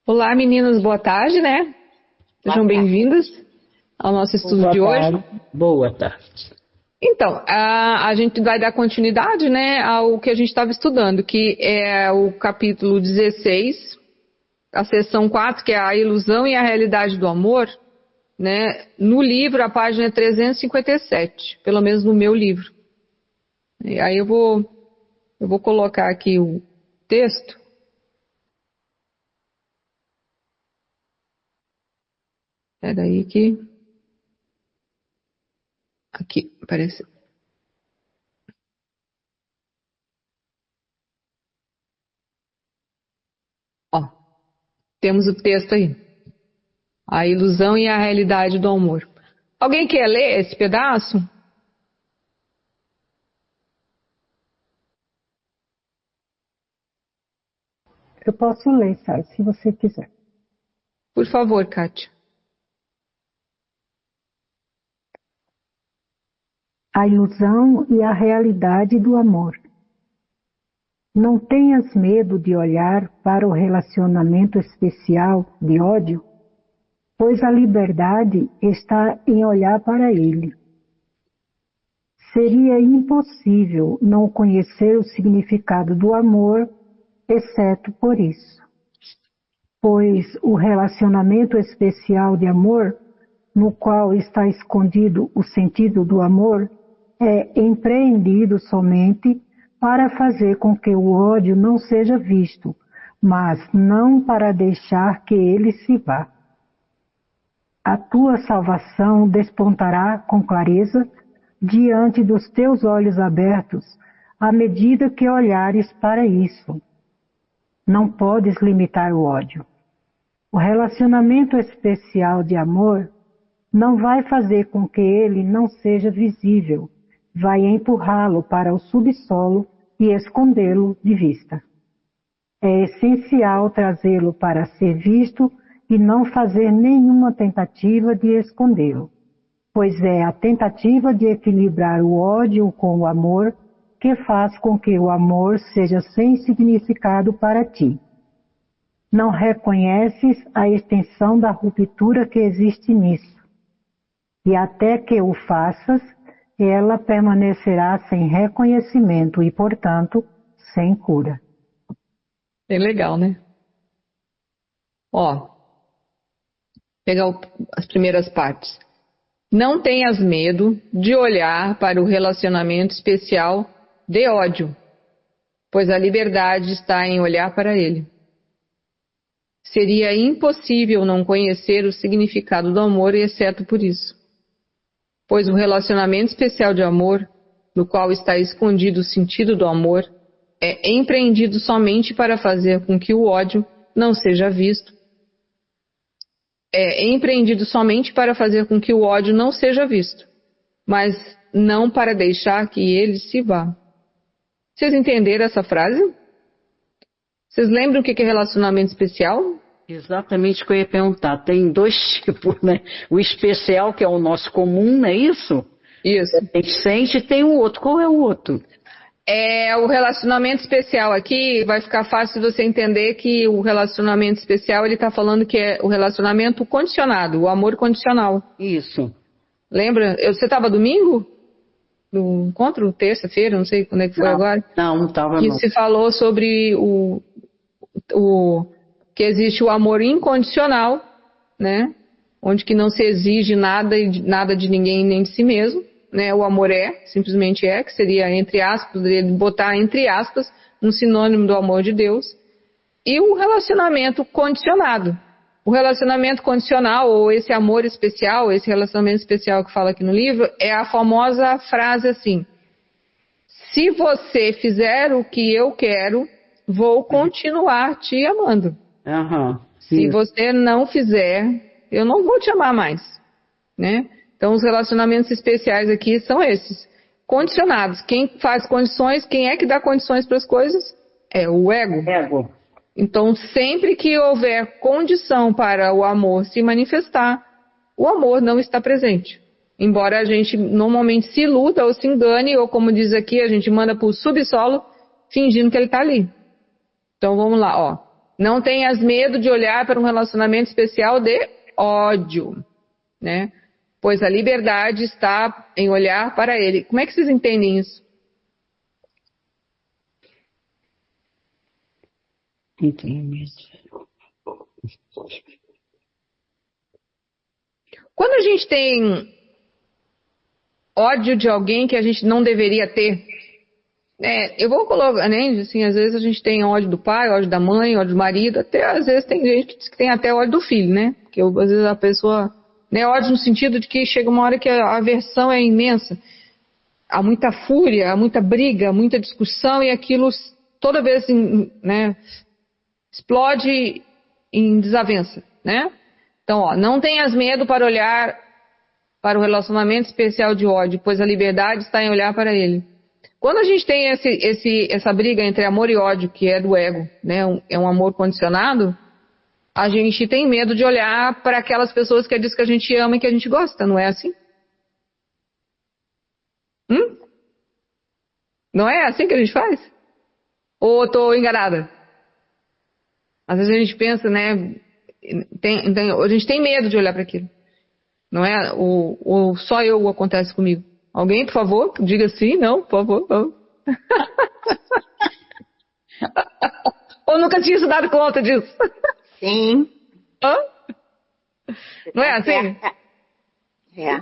Olá, meninas, boa tarde, né? Sejam bem-vindas ao nosso estudo de hoje. Boa tarde. Então, a gente vai dar continuidade, né, ao que a gente estava estudando, que é o capítulo 16, a seção 4, que é a ilusão e a realidade do amor, né? No livro, a página é 357, pelo menos no meu livro. E aí eu vou colocar aqui o texto. Espera aí que... Aqui, aparece. Ó, temos o texto aí. A ilusão e a realidade do amor. Alguém quer ler esse pedaço? Eu posso ler, Sara, se você quiser. Por favor, Kátia. A ilusão e a realidade do amor. Não tenhas medo de olhar para o relacionamento especial de ódio, pois a liberdade está em olhar para ele. Seria impossível não conhecer o significado do amor, exceto por isso. Pois o relacionamento especial de amor, no qual está escondido o sentido do amor, é empreendido somente para fazer com que o ódio não seja visto, mas não para deixar que ele se vá. A tua salvação despontará com clareza diante dos teus olhos abertos à medida que olhares para isso. Não podes limitar o ódio. O relacionamento especial de amor não vai fazer com que ele não seja visível, vai empurrá-lo para o subsolo e escondê-lo de vista. É essencial trazê-lo para ser visto e não fazer nenhuma tentativa de escondê-lo, pois é a tentativa de equilibrar o ódio com o amor que faz com que o amor seja sem significado para ti. Não reconheces a extensão da ruptura que existe nisso, e até que o faças, ela permanecerá sem reconhecimento e, portanto, sem cura. Bem legal, né? Ó, pegar as primeiras partes. Não tenhas medo de olhar para o relacionamento especial de ódio, pois a liberdade está em olhar para ele. Seria impossível não conhecer o significado do amor, exceto por isso. Pois o relacionamento especial de amor, no qual está escondido o sentido do amor, é empreendido somente para fazer com que o ódio não seja visto. É empreendido somente para fazer com que o ódio não seja visto, mas não para deixar que ele se vá. Vocês entenderam essa frase? Vocês lembram o que é relacionamento especial? Exatamente o que eu ia perguntar. Tem dois tipos, né? O especial, que é o nosso comum, não é isso? Isso. A gente sente, e tem o outro. Qual é o outro? É, o relacionamento especial aqui vai ficar fácil você entender que o relacionamento especial, ele está falando que é o relacionamento condicionado, o amor condicional. Isso. Lembra? Você estava domingo? No encontro? Terça-feira? Não sei quando é que foi agora. Não estava Que não. se falou sobre que existe o amor incondicional, né? Onde que não se exige nada de ninguém nem de si mesmo, né? O amor simplesmente que seria entre aspas, botar entre aspas um sinônimo do amor de Deus. E o relacionamento condicionado. O relacionamento condicional, ou esse amor especial, esse relacionamento especial que fala aqui no livro, é a famosa frase assim: se você fizer o que eu quero, vou continuar te amando. Se você não fizer, eu não vou te amar mais, né? Então, os relacionamentos especiais aqui são esses, condicionados. Quem faz condições, quem é que dá condições para as coisas? É o ego. Então, sempre que houver condição para o amor se manifestar, o amor não está presente. Embora a gente normalmente se iluda ou se engane, ou como diz aqui, a gente manda para o subsolo, fingindo que ele está ali. Então vamos lá, ó. Não tenhas medo de olhar para um relacionamento especial de ódio, né? Pois a liberdade está em olhar para ele. Como é que vocês entendem isso? Entendi. Quando a gente tem ódio de alguém que a gente não deveria ter, eu vou colocar, né, assim, às vezes a gente tem ódio do pai, ódio da mãe, ódio do marido, até às vezes tem gente que diz que tem até ódio do filho, né? Porque às vezes a pessoa, né, ódio no sentido de que chega uma hora que a aversão é imensa. Há muita fúria, há muita briga, muita discussão e aquilo toda vez, né, explode em desavença, né? Então, ó, não tenhas medo para olhar para o relacionamento especial de ódio, pois a liberdade está em olhar para ele. Quando a gente tem essa briga entre amor e ódio, que é do ego, né, é um amor condicionado, a gente tem medo de olhar para aquelas pessoas que diz que a gente ama e que a gente gosta, não é assim? Não é assim que a gente faz? Ou estou enganada? Às vezes a gente pensa, né, a gente tem medo de olhar para aquilo. Não é? Só eu acontece comigo. Alguém, por favor, diga sim, não, por favor. Não. Ou nunca tinha se dado conta disso? Sim. Hã? Não é assim? É.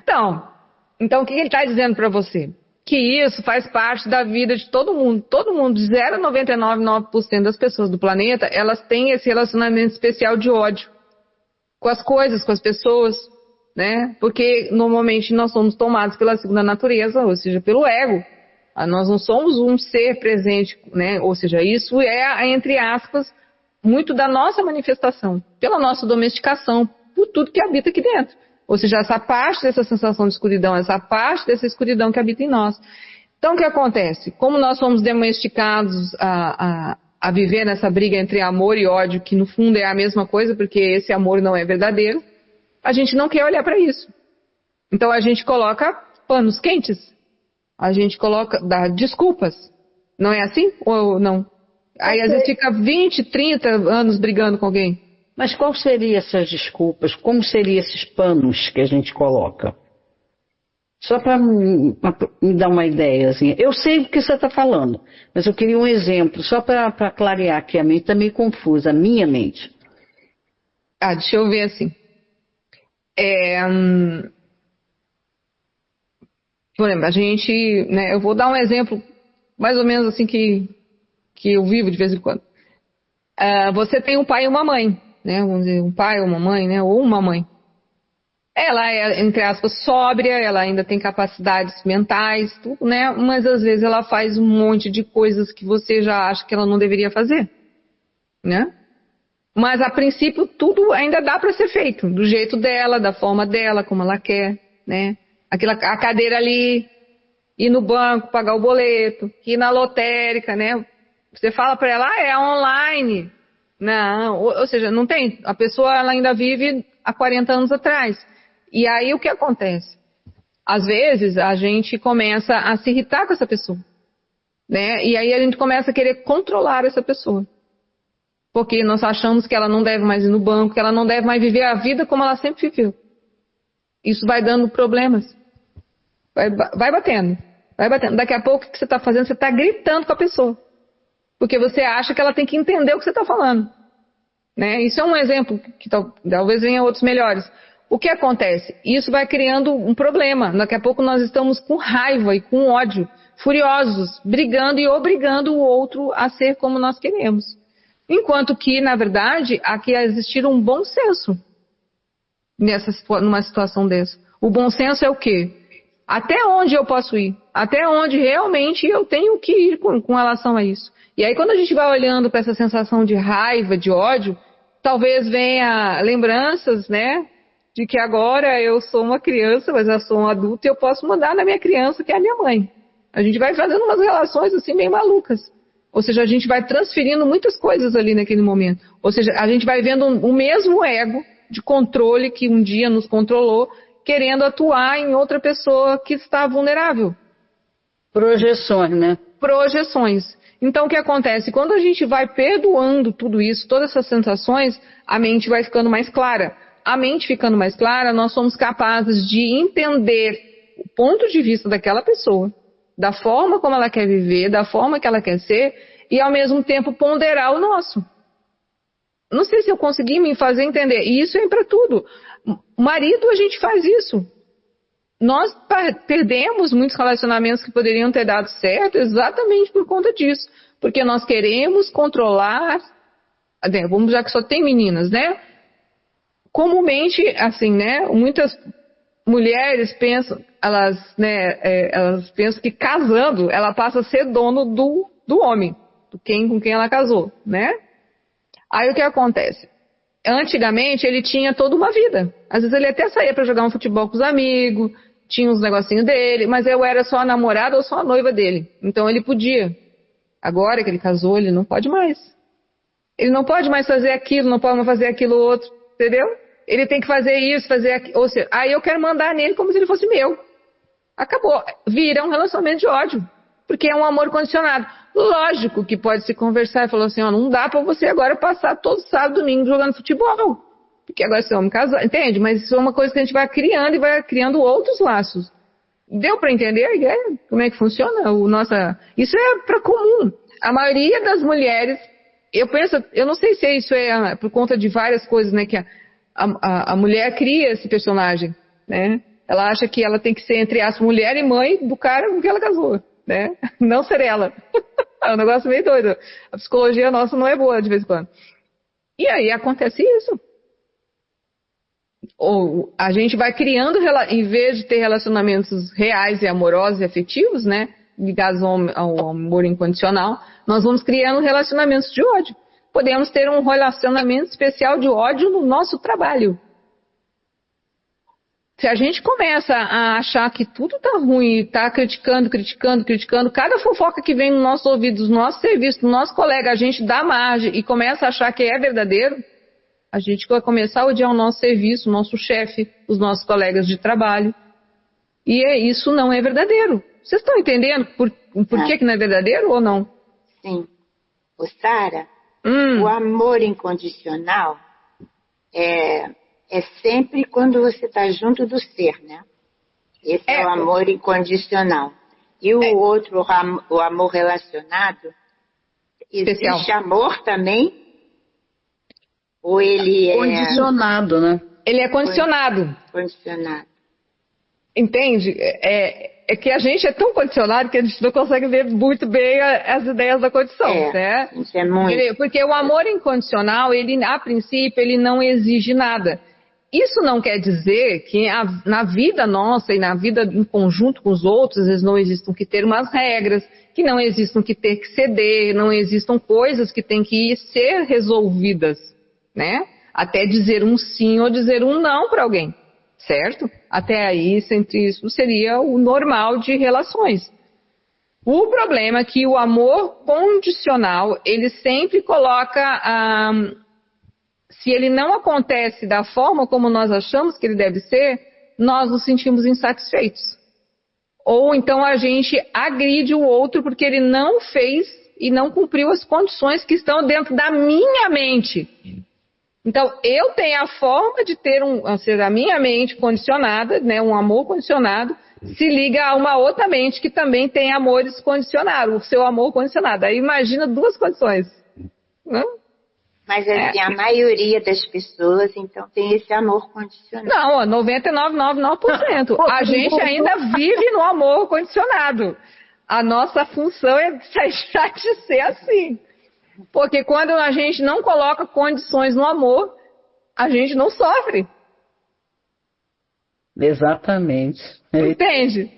Então o que ele está dizendo para você? Que isso faz parte da vida de todo mundo. Todo mundo, de 0 a 99,9% das pessoas do planeta, elas têm esse relacionamento especial de ódio. Com as coisas, com as pessoas, né? Porque normalmente nós somos tomados pela segunda natureza, ou seja, pelo ego. Nós não somos um ser presente, né? Ou seja, isso é, entre aspas, muito da nossa manifestação, pela nossa domesticação, por tudo que habita aqui dentro. Ou seja, essa parte dessa sensação de escuridão, essa parte dessa escuridão que habita em nós. Então, o que acontece? Como nós somos domesticados a viver nessa briga entre amor e ódio, que no fundo é a mesma coisa, porque esse amor não é verdadeiro, a gente não quer olhar para isso. Então, a gente coloca panos quentes. A gente dá desculpas. Não é assim? Ou não? Aí, às vezes, fica 20, 30 anos brigando com alguém. Mas qual seriam essas desculpas? Como seriam esses panos que a gente coloca? Só para me dar uma ideia, assim. Eu sei o que você está falando, mas eu queria um exemplo, só para clarear, que a mente está meio confusa, a minha mente. Deixa eu ver assim. Por exemplo, a gente, né, eu vou dar um exemplo mais ou menos assim que eu vivo de vez em quando. Você tem um pai e uma mãe, né? Vamos dizer, um pai ou uma mãe, né? Ou uma mãe. Ela é, entre aspas, sóbria, ela ainda tem capacidades mentais, tudo, né? Mas às vezes ela faz um monte de coisas que você já acha que ela não deveria fazer, né? Mas a princípio tudo ainda dá para ser feito, do jeito dela, da forma dela, como ela quer, né? A cadeira ali, ir no banco, pagar o boleto, ir na lotérica, né? Você fala para ela, é online. Não, ou seja, não tem. A pessoa ela ainda vive há 40 anos atrás. E aí o que acontece? Às vezes a gente começa a se irritar com essa pessoa, né? E aí a gente começa a querer controlar essa pessoa. Porque nós achamos que ela não deve mais ir no banco, que ela não deve mais viver a vida como ela sempre viveu. Isso vai dando problemas. Vai batendo. Daqui a pouco o que você está fazendo? Você está gritando com a pessoa. Porque você acha que ela tem que entender o que você está falando. Né? Isso é um exemplo, que talvez venha outros melhores. O que acontece? Isso vai criando um problema. Daqui a pouco nós estamos com raiva e com ódio, furiosos, brigando e obrigando o outro a ser como nós queremos. Enquanto que, na verdade, aqui existir um bom senso numa situação dessa. O bom senso é o quê? Até onde eu posso ir? Até onde realmente eu tenho que ir com relação a isso? E aí, quando a gente vai olhando para essa sensação de raiva, de ódio, talvez venha lembranças, né? De que agora eu sou uma criança, mas eu sou um adulto e eu posso mandar na minha criança, que é a minha mãe. A gente vai fazendo umas relações assim bem malucas. Ou seja, a gente vai transferindo muitas coisas ali naquele momento. Ou seja, a gente vai vendo o mesmo ego de controle que um dia nos controlou, querendo atuar em outra pessoa que está vulnerável. Projeções, né? Projeções. Então, o que acontece? Quando a gente vai perdoando tudo isso, todas essas sensações, a mente vai ficando mais clara. A mente ficando mais clara, nós somos capazes de entender o ponto de vista daquela pessoa, da forma como ela quer viver, da forma que ela quer ser, e ao mesmo tempo ponderar o nosso. Não sei se eu consegui me fazer entender. E isso é para tudo. Marido, a gente faz isso. Nós perdemos muitos relacionamentos que poderiam ter dado certo exatamente por conta disso. Porque nós queremos controlar... Vamos já que só tem meninas, né? Comumente, assim, né? Muitas mulheres pensam, elas pensam que casando, ela passa a ser dono do homem, com quem ela casou, né? Aí o que acontece? Antigamente ele tinha toda uma vida. Às vezes ele até saía para jogar um futebol com os amigos, tinha uns negocinhos dele, mas eu era só a namorada ou só a noiva dele. Então ele podia. Agora que ele casou, ele não pode mais. Ele não pode mais fazer aquilo, não pode mais fazer aquilo outro, entendeu? Ele tem que fazer isso, fazer aquilo. Ou seja, aí eu quero mandar nele como se ele fosse meu. Acabou. Vira um relacionamento de ódio. Porque é um amor condicionado. Lógico que pode se conversar e falar assim, ó, não dá pra você agora passar todo sábado e domingo jogando futebol. Porque agora você é homem casado, entende? Mas isso é uma coisa que a gente vai criando e vai criando outros laços. Deu pra entender a ideia? Como é que funciona? Isso é pra comum. A maioria das mulheres, eu não sei se isso é por conta de várias coisas, né, que a mulher cria esse personagem, né? Ela acha que ela tem que ser, entre aspas, mulher e mãe do cara com que ela casou, né? Não ser ela. É um negócio meio doido. A psicologia nossa não é boa de vez em quando. E aí acontece isso. Ou a gente vai criando, em vez de ter relacionamentos reais e amorosos e afetivos, né? Ligados ao amor incondicional, nós vamos criando relacionamentos de ódio. Podemos ter um relacionamento especial de ódio no nosso trabalho. Se a gente começa a achar que tudo tá ruim, tá criticando, cada fofoca que vem no nosso ouvido, no nosso serviço, no nosso colega, a gente dá margem e começa a achar que é verdadeiro, a gente vai começar a odiar o nosso serviço, o nosso chefe, os nossos colegas de trabalho. E isso não é verdadeiro. Vocês estão entendendo por que não é verdadeiro ou não? Sim. Ô, Sara, o amor incondicional é sempre quando você está junto do ser, né? Esse é o amor incondicional. E o outro, o amor relacionado, especial. Existe amor também? Ou ele é... Condicionado, né? Ele é condicionado. Condicionado. Entende? É que a gente é tão condicionado que a gente não consegue ver muito bem as ideias da condição, né? Isso é muito. Porque o amor incondicional, ele, a princípio, ele não exige nada. Isso não quer dizer que na vida nossa e na vida em conjunto com os outros, às vezes não existam que ter umas regras, que não existam que ter que ceder, não existam coisas que têm que ser resolvidas, né? Até dizer um sim ou dizer um não para alguém, certo? Até aí, isso seria o normal de relações. O problema é que o amor condicional, ele sempre coloca... se ele não acontece da forma como nós achamos que ele deve ser, nós nos sentimos insatisfeitos. Ou então a gente agride o outro porque ele não fez e não cumpriu as condições que estão dentro da minha mente. Então, eu tenho a forma de ter a minha mente condicionada, né, um amor condicionado, se liga a uma outra mente que também tem amores condicionados, o seu amor condicionado. Aí imagina duas condições. Né? Mas assim, a maioria das pessoas, então, tem esse amor condicionado. Não, 99,99%. A gente ainda vive no amor condicionado. A nossa função é deixar de ser assim. Porque quando a gente não coloca condições no amor, a gente não sofre. Exatamente. Entende?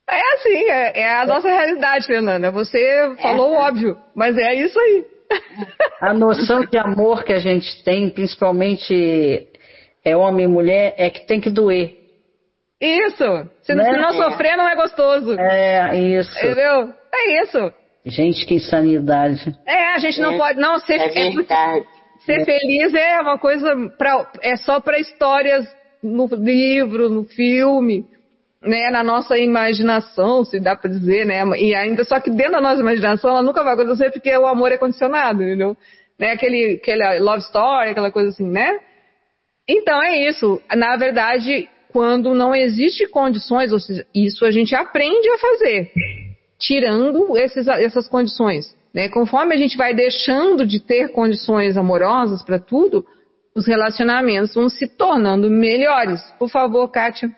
É assim, é a nossa realidade, Fernanda. Você falou óbvio, mas é isso aí. A noção de amor que a gente tem, principalmente homem e mulher, é que tem que doer. Isso. Se não sofrer, não é gostoso. Isso. Entendeu? É isso. Gente, que insanidade. A gente não pode... Não, ser feliz é uma coisa... é só para histórias no livro, no filme... né, na nossa imaginação, se dá para dizer, né, e ainda só que dentro da nossa imaginação ela nunca vai acontecer porque o amor é condicionado, entendeu? Né, aquele love story, aquela coisa assim, né? Então é isso. Na verdade, quando não existe condições, ou seja, isso a gente aprende a fazer, tirando essas condições, né? Conforme a gente vai deixando de ter condições amorosas para tudo, os relacionamentos vão se tornando melhores. Por favor, Kátia.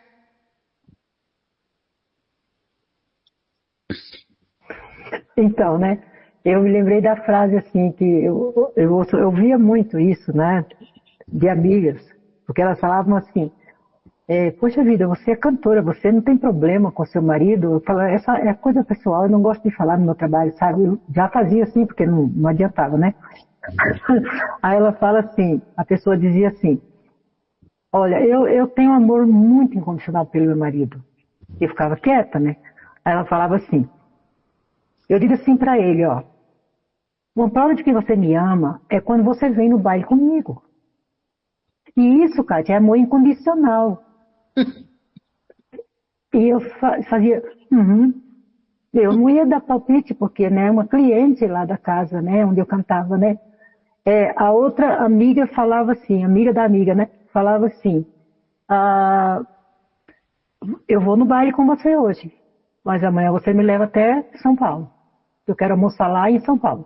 Então, né? Eu me lembrei da frase assim, que eu via muito isso, né? De amigas, porque elas falavam assim, poxa vida, você é cantora, você não tem problema com seu marido. Eu falo, essa é coisa pessoal, eu não gosto de falar no meu trabalho, sabe? Eu já fazia assim, porque não adiantava, né? Aí ela fala assim, a pessoa dizia assim, olha, eu tenho um amor muito incondicional pelo meu marido. E eu ficava quieta, né? Aí ela falava assim, eu digo assim pra ele, ó, uma prova de que você me ama é quando você vem no baile comigo. E isso, Kátia, é amor incondicional. E eu fazia, eu não ia dar palpite, porque, né, uma cliente lá da casa, né, onde eu cantava, né, a outra amiga falava assim, amiga da amiga, né, falava assim, eu vou no baile com você hoje, mas amanhã você me leva até São Paulo. Eu quero almoçar lá em São Paulo.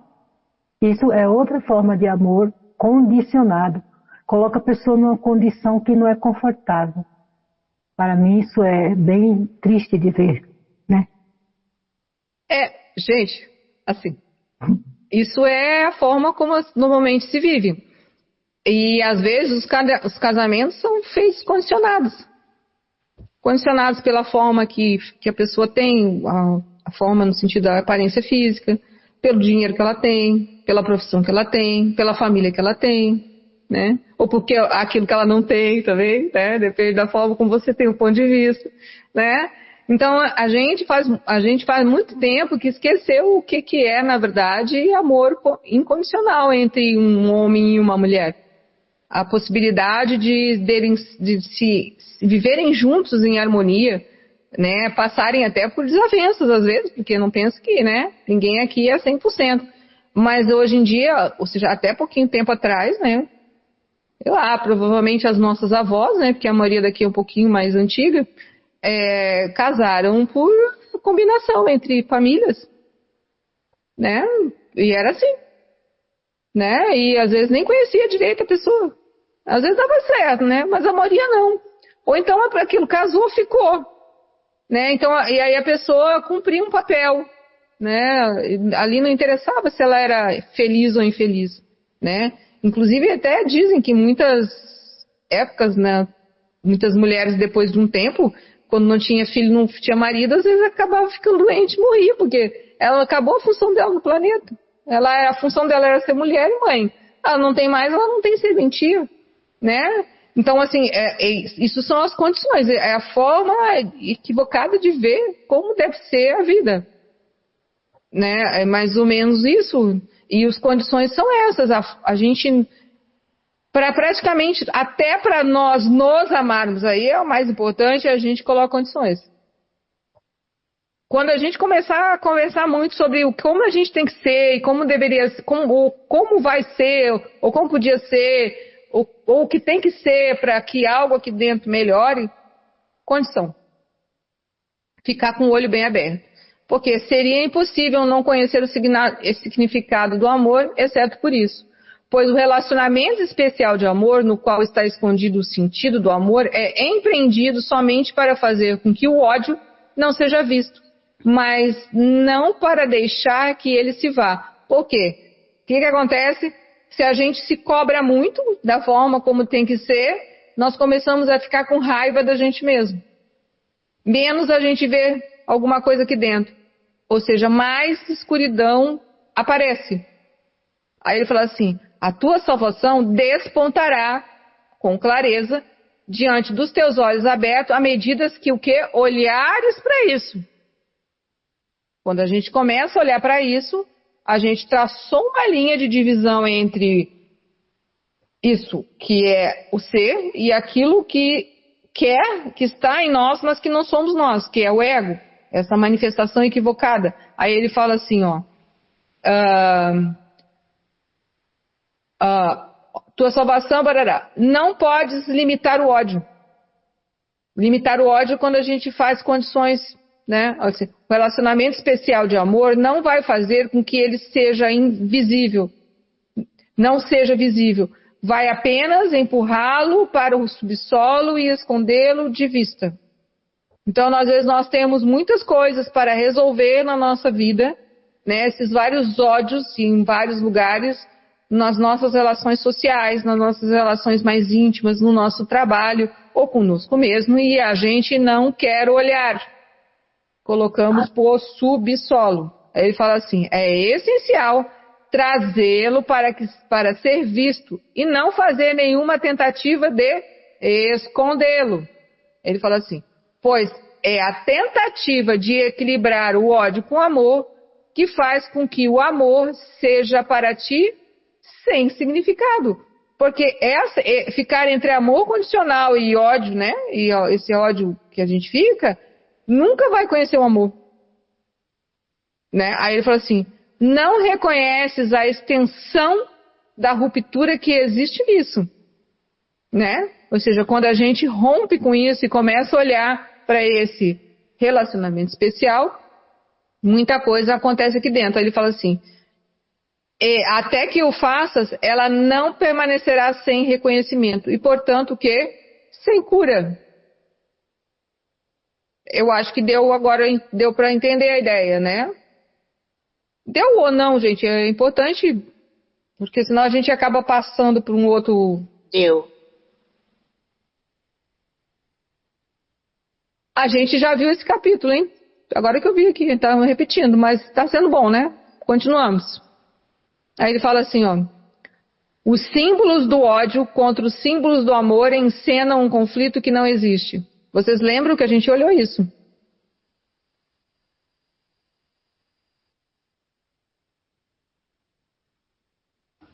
Isso é outra forma de amor condicionado. Coloca a pessoa numa condição que não é confortável. Para mim isso é bem triste de ver, né? Gente, assim, isso é a forma como normalmente se vive. E às vezes os casamentos são feitos condicionados. Condicionados pela forma que a pessoa tem, a forma no sentido da aparência física, pelo dinheiro que ela tem, pela profissão que ela tem, pela família que ela tem, né? Ou porque aquilo que ela não tem também, né? Depende da forma como você tem o ponto de vista, né? Então a gente faz muito tempo que esqueceu o que é, na verdade, amor incondicional entre um homem e uma mulher. A possibilidade de se viverem juntos em harmonia, né? Passarem até por desavenças às vezes, porque não penso que, né? Ninguém aqui é 100%. Mas hoje em dia, ou seja, até pouquinho tempo atrás, né? Sei lá, provavelmente as nossas avós, né? Porque a maioria daqui é um pouquinho mais antiga, casaram por combinação entre famílias, né? E era assim, né? E às vezes nem conhecia direito a pessoa. Às vezes dava certo, né? Mas a maioria não. Ou então aquilo casou, ficou, né? Então, e aí a pessoa cumpria um papel, né? Ali não interessava se ela era feliz ou infeliz, né? Inclusive até dizem que muitas épocas, né? Muitas mulheres depois de um tempo, quando não tinha filho, não tinha marido, às vezes acabava ficando doente, morria, porque ela acabou a função dela no planeta. A função dela era ser mulher e mãe. Ela não tem mais, ela não tem serventia, né? Então, assim, isso são as condições, é a forma equivocada de ver como deve ser a vida, né? É mais ou menos isso. E as condições são essas. A gente, praticamente, até para nós nos amarmos, aí é o mais importante, a gente coloca condições. Quando a gente começar a conversar muito sobre como a gente tem que ser, e como deveria, como vai ser, ou como podia ser, ou o que tem que ser para que algo aqui dentro melhore, condição. Ficar com o olho bem aberto. Porque seria impossível não conhecer o significado do amor, exceto por isso. Pois o relacionamento especial de amor, no qual está escondido o sentido do amor, é empreendido somente para fazer com que o ódio não seja visto, mas não para deixar que ele se vá. Por quê? O que acontece? Se a gente se cobra muito da forma como tem que ser, nós começamos a ficar com raiva da gente mesmo. Menos a gente vê alguma coisa aqui dentro. Ou seja, mais escuridão aparece. Aí ele fala assim, a tua salvação despontará com clareza diante dos teus olhos abertos à medida que o quê? Olhares para isso. Quando a gente começa a olhar para isso, a gente traçou uma linha de divisão entre isso que é o ser e aquilo que quer, que está em nós, mas que não somos nós, que é o ego, essa manifestação equivocada. Aí ele fala assim, ó, tua salvação, barará. Não podes limitar o ódio. Limitar o ódio quando a gente faz condições, né? Assim, o relacionamento especial de amor não vai fazer com que ele seja invisível, não seja visível. Vai apenas empurrá-lo para o subsolo e escondê-lo de vista. Então, às vezes, nós temos muitas coisas para resolver na nossa vida, né? Esses vários ódios em vários lugares, nas nossas relações sociais, nas nossas relações mais íntimas, no nosso trabalho ou conosco mesmo, e a gente não quer olhar. Colocamos por subsolo. Aí ele fala assim, é essencial trazê-lo para ser visto e não fazer nenhuma tentativa de escondê-lo. Ele fala assim, pois é a tentativa de equilibrar o ódio com o amor que faz com que o amor seja para ti sem significado. Porque ficar entre amor condicional e ódio, né? E esse ódio que a gente fica, nunca vai conhecer o amor. Né? Aí ele fala assim, não reconheces a extensão da ruptura que existe nisso. Né? Ou seja, quando a gente rompe com isso e começa a olhar para esse relacionamento especial, muita coisa acontece aqui dentro. Aí ele fala assim, até que o faças, ela não permanecerá sem reconhecimento. E, portanto, o quê? Sem cura. Eu acho que deu para entender a ideia, né? Deu ou não, gente? É importante, porque senão a gente acaba passando por um outro... Deu. A gente já viu esse capítulo, hein? Agora que eu vi aqui, tá repetindo, mas está sendo bom, né? Continuamos. Aí ele fala assim, ó. Os símbolos do ódio contra os símbolos do amor encenam um conflito que não existe. Vocês lembram que a gente olhou isso?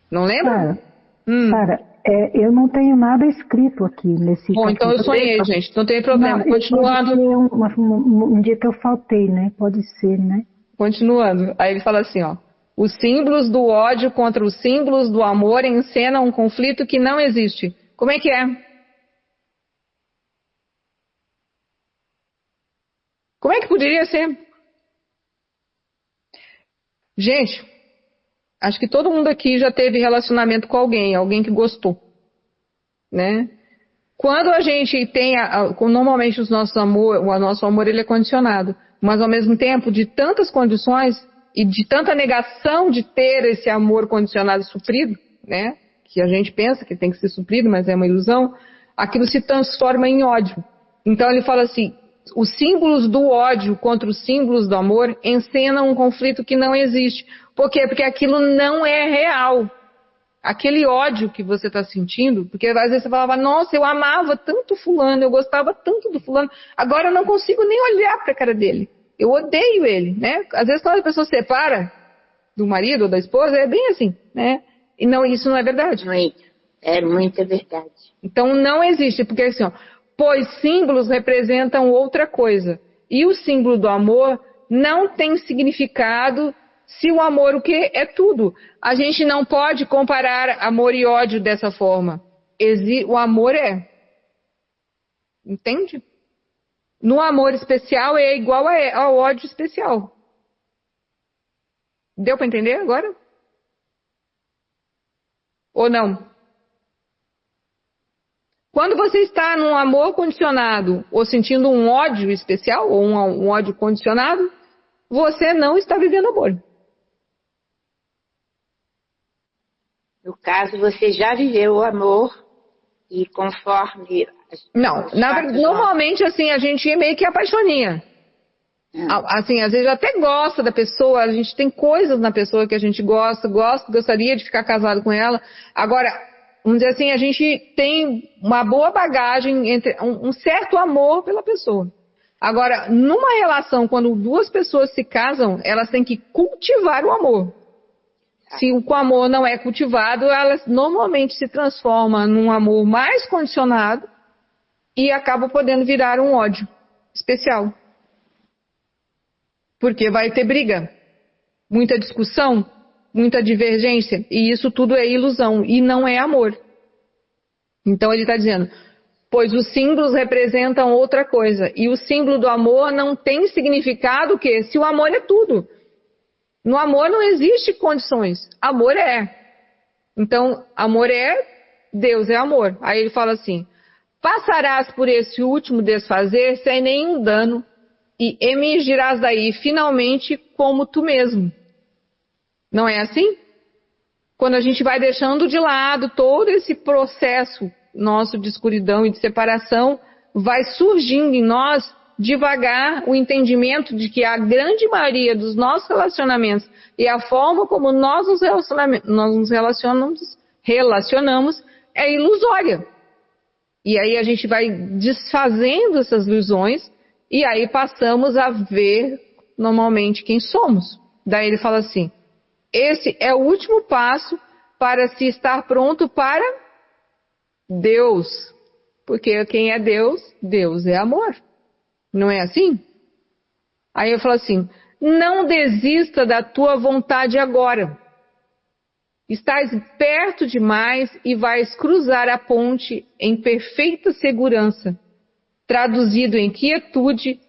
Não lembra? Sara, eu não tenho nada escrito aqui nesse Bom, capítulo. então eu sonhei, gente. Não tem problema. Não, continuando. Pode ser um dia que eu faltei, né? Pode ser, né? Continuando. Aí ele fala assim, ó. Os símbolos do ódio contra os símbolos do amor encenam um conflito que não existe. Como é que é? Como é que poderia ser? Gente, acho que todo mundo aqui já teve relacionamento com alguém que gostou, né? Quando a gente tem, normalmente o nosso amor ele é condicionado, mas ao mesmo tempo de tantas condições e de tanta negação de ter esse amor condicionado suprido, né? Que a gente pensa que tem que ser suprido, mas é uma ilusão, aquilo se transforma em ódio. Então ele fala assim, os símbolos do ódio contra os símbolos do amor encenam um conflito que não existe. Por quê? Porque aquilo não é real. Aquele ódio que você está sentindo, porque às vezes você falava, nossa, eu amava tanto fulano, eu gostava tanto do fulano, agora eu não consigo nem olhar para a cara dele. Eu odeio ele, né? Às vezes quando a pessoa se separa do marido ou da esposa, é bem assim, né? E não, isso não é verdade. É muita verdade. Então não existe, porque assim, ó, pois símbolos representam outra coisa. E o símbolo do amor não tem significado se o amor o quê? É tudo. A gente não pode comparar amor e ódio dessa forma. O amor é. Entende? No amor especial é igual ao ódio especial. Deu para entender agora? Ou não? Quando você está num amor condicionado ou sentindo um ódio especial ou um ódio condicionado, você não está vivendo amor. No caso, você já viveu o amor e conforme... Normalmente assim, a gente é meio que apaixoninha. Assim, às vezes até gosta da pessoa, a gente tem coisas na pessoa que a gente gostaria de ficar casado com ela. Agora, vamos dizer assim, a gente tem uma boa bagagem, entre um certo amor pela pessoa. Agora, numa relação, quando duas pessoas se casam, elas têm que cultivar o amor. Se o amor não é cultivado, elas normalmente se transformam num amor mais condicionado e acaba podendo virar um ódio especial. Porque vai ter briga, muita discussão, muita divergência, e isso tudo é ilusão, e não é amor. Então ele está dizendo, pois os símbolos representam outra coisa, e o símbolo do amor não tem significado que se o amor é tudo. No amor não existe condições, amor é. Então, amor é, Deus é amor. Aí ele fala assim, passarás por esse último desfazer sem nenhum dano, e emergirás daí finalmente como tu mesmo. Não é assim? Quando a gente vai deixando de lado todo esse processo nosso de escuridão e de separação, vai surgindo em nós devagar o entendimento de que a grande maioria dos nossos relacionamentos e a forma como nós nos relacionamos é ilusória. E aí a gente vai desfazendo essas ilusões e aí passamos a ver normalmente quem somos. Daí ele fala assim, esse é o último passo para se estar pronto para Deus. Porque quem é Deus? Deus é amor. Não é assim? Aí eu falo assim, não desista da tua vontade agora. Estás perto demais e vais cruzar a ponte em perfeita segurança. Traduzido em quietude,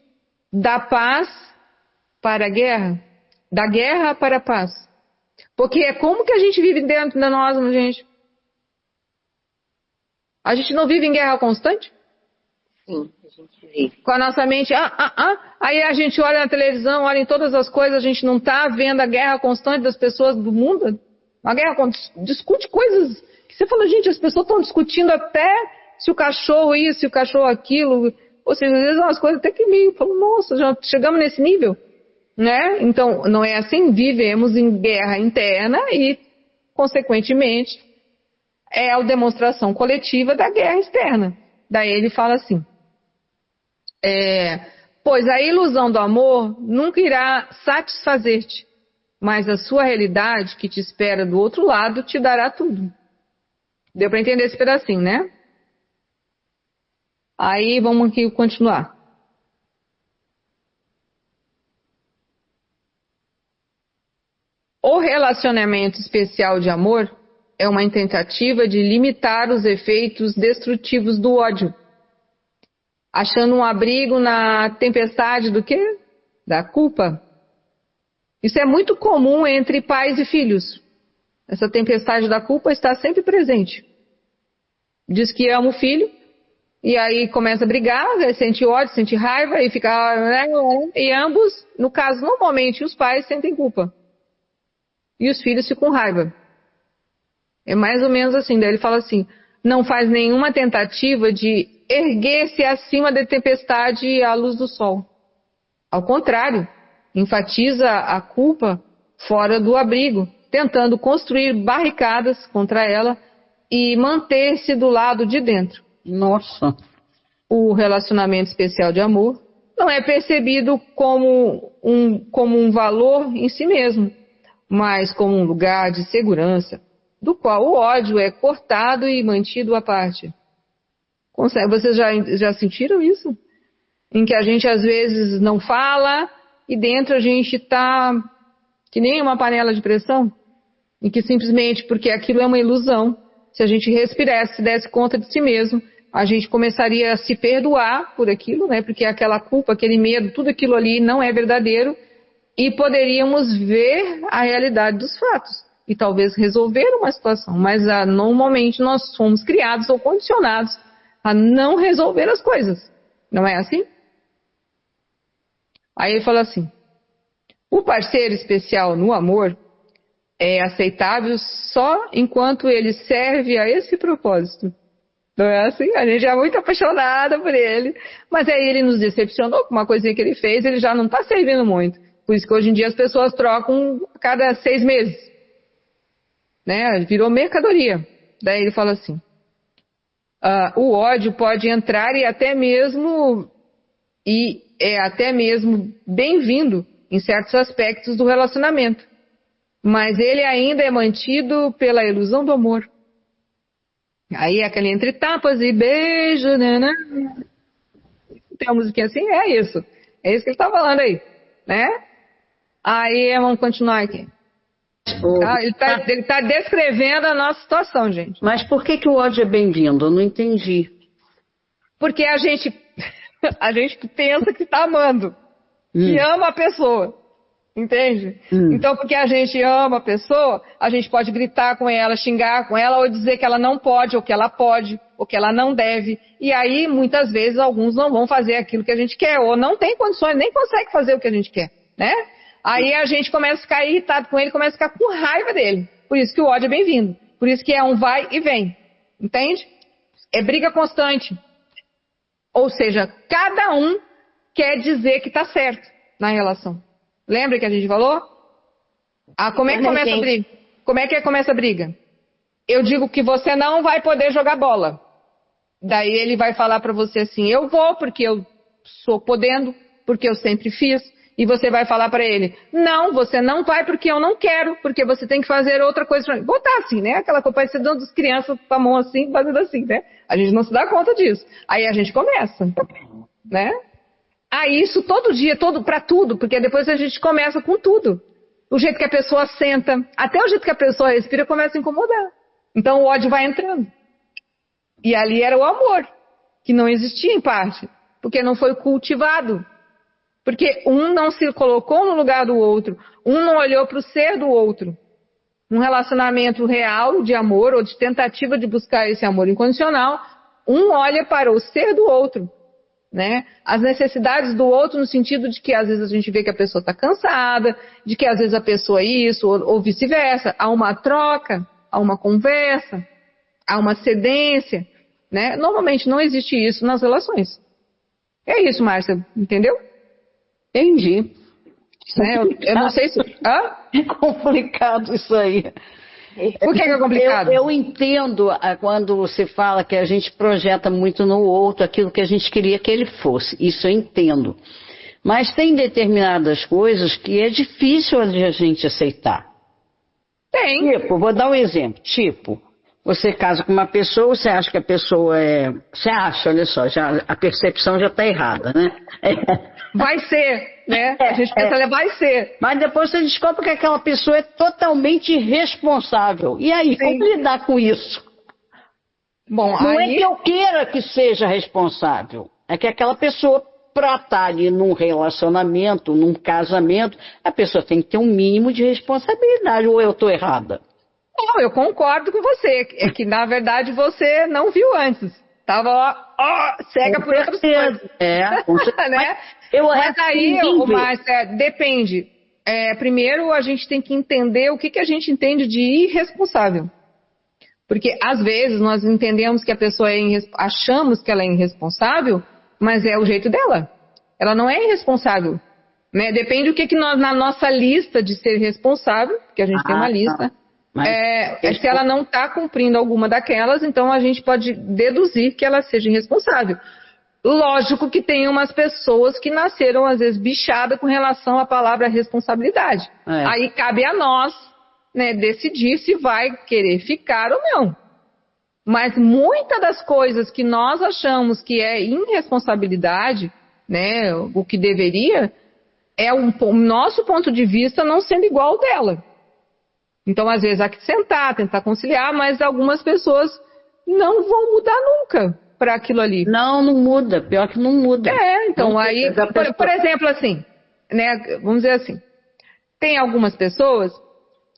da paz para a guerra, da guerra para a paz. Porque é como que a gente vive dentro de nós, gente? A gente não vive em guerra constante? Sim, a gente vive. Com a nossa mente, aí a gente olha na televisão, olha em todas as coisas, a gente não está vendo a guerra constante das pessoas do mundo? A guerra discute coisas que você fala, gente, as pessoas estão discutindo até se o cachorro isso, se o cachorro aquilo, ou seja, às vezes umas coisas até que meio, falo, nossa, já chegamos nesse nível, né? Então, não é assim, vivemos em guerra interna e, consequentemente, é a demonstração coletiva da guerra externa. Daí ele fala assim, pois a ilusão do amor nunca irá satisfazer-te, mas a sua realidade que te espera do outro lado te dará tudo. Deu para entender esse pedacinho, né? Aí vamos aqui continuar. O relacionamento especial de amor é uma tentativa de limitar os efeitos destrutivos do ódio, achando um abrigo na tempestade do quê? Da culpa. Isso é muito comum entre pais e filhos. Essa tempestade da culpa está sempre presente. Diz que ama o filho, e aí começa a brigar, sente ódio, sente raiva, e fica, né? E ambos, no caso, normalmente os pais sentem culpa. E os filhos ficam com raiva. É mais ou menos assim. Daí ele fala assim, não faz nenhuma tentativa de erguer-se acima da tempestade à luz do sol. Ao contrário, enfatiza a culpa fora do abrigo, tentando construir barricadas contra ela e manter-se do lado de dentro. Nossa! O relacionamento especial de amor não é percebido como um valor em si mesmo, mas como um lugar de segurança, do qual o ódio é cortado e mantido à parte. Vocês já sentiram isso? Em que a gente às vezes não fala e dentro a gente está que nem uma panela de pressão? E que simplesmente porque aquilo é uma ilusão, se a gente respirasse, se desse conta de si mesmo, a gente começaria a se perdoar por aquilo, né? Porque aquela culpa, aquele medo, tudo aquilo ali não é verdadeiro e poderíamos ver a realidade dos fatos e talvez resolver uma situação, mas normalmente nós somos criados ou condicionados a não resolver as coisas, não é assim? Aí ele fala assim, o parceiro especial no amor é aceitável só enquanto ele serve a esse propósito. Não é assim? A gente é muito apaixonada por ele, mas aí ele nos decepcionou com uma coisinha que ele fez, ele já não está servindo muito. Por isso que hoje em dia as pessoas trocam a cada 6 meses. Né? Virou mercadoria. Daí ele fala assim, o ódio pode entrar e é até mesmo bem-vindo em certos aspectos do relacionamento, mas ele ainda é mantido pela ilusão do amor. Aí aquele entre tapas e beijo, né? Tem uma musiquinha assim, é isso. É isso que ele tá falando aí, né? Aí vamos continuar aqui. Ele tá descrevendo a nossa situação, gente. Mas por que o ódio é bem-vindo? Eu não entendi. Porque a gente pensa que está amando, que ama a pessoa, entende? Então, porque a gente ama a pessoa, a gente pode gritar com ela, xingar com ela, ou dizer que ela não pode, ou que ela pode, ou que ela não deve. E aí, muitas vezes, alguns não vão fazer aquilo que a gente quer, ou não tem condições, nem consegue fazer o que a gente quer, né? Aí a gente começa a ficar irritado com ele, começa a ficar com raiva dele. Por isso que o ódio é bem-vindo. Por isso que é um vai e vem, entende? É briga constante. Ou seja, cada um quer dizer que está certo na relação. Lembra que a gente falou? Como é que começa a briga? Como é que começa a briga? Eu digo que você não vai poder jogar bola. Daí ele vai falar para você assim, eu vou porque eu sou podendo, porque eu sempre fiz. E você vai falar para ele, não, você não vai porque eu não quero, porque você tem que fazer outra coisa pra mim. Botar assim, né? Aquela coisa parecida dando as crianças com a mão assim, fazendo assim, né? A gente não se dá conta disso. Aí a gente começa, né? Aí isso todo dia, para tudo, porque depois a gente começa com tudo. O jeito que a pessoa senta, até o jeito que a pessoa respira começa a incomodar. Então o ódio vai entrando. E ali era o amor, que não existia em parte, porque não foi cultivado. Porque um não se colocou no lugar do outro, um não olhou para o ser do outro. Um relacionamento real de amor ou de tentativa de buscar esse amor incondicional, um olha para o ser do outro, né? As necessidades do outro no sentido de que às vezes a gente vê que a pessoa está cansada, de que às vezes a pessoa é isso ou vice-versa. Há uma troca, há uma conversa, há uma cedência, né? Normalmente não existe isso nas relações. É isso, Márcia, entendeu? Entendi. Eu não sei se... É complicado isso aí. Por que é complicado? Eu entendo quando você fala que a gente projeta muito no outro aquilo que a gente queria que ele fosse. Isso eu entendo. Mas tem determinadas coisas que é difícil de a gente aceitar. Tem. Tipo, vou dar um exemplo. Tipo, você casa com uma pessoa, você acha que a pessoa é... Você acha, olha só, a percepção já está errada, né? Vai ser, né? A gente pensa, vai ser. Mas depois você descobre que aquela pessoa é totalmente irresponsável. E aí, como lidar com isso? Bom, não é que eu queira que seja responsável. É que aquela pessoa, para estar ali num relacionamento, num casamento, a pessoa tem que ter um mínimo de responsabilidade. Ou eu estou errada? Não, eu concordo com você. É que, na verdade, você não viu antes. Estava cega por outras coisas. Com certeza. Né? Mas aí, Márcia, depende. Primeiro, a gente tem que entender o que a gente entende de irresponsável. Porque, às vezes, nós entendemos que a pessoa achamos que ela é irresponsável, mas é o jeito dela. Ela não é irresponsável. Né? Depende do que nós, na nossa lista de ser responsável, porque a gente tem uma lista... se ela não está cumprindo alguma daquelas, então a gente pode deduzir que ela seja irresponsável. Lógico que tem umas pessoas que nasceram, às vezes, bichadas com relação à palavra responsabilidade. Aí cabe a nós, né, decidir se vai querer ficar ou não. Mas muitas das coisas que nós achamos que é irresponsabilidade, né, o que deveria, é o nosso ponto de vista não sendo igual ao dela. Então, às vezes, há que sentar, tentar conciliar, mas algumas pessoas não vão mudar nunca para aquilo ali. Não muda. Pior que não muda. Então, aí, por exemplo, assim, né, vamos dizer assim, tem algumas pessoas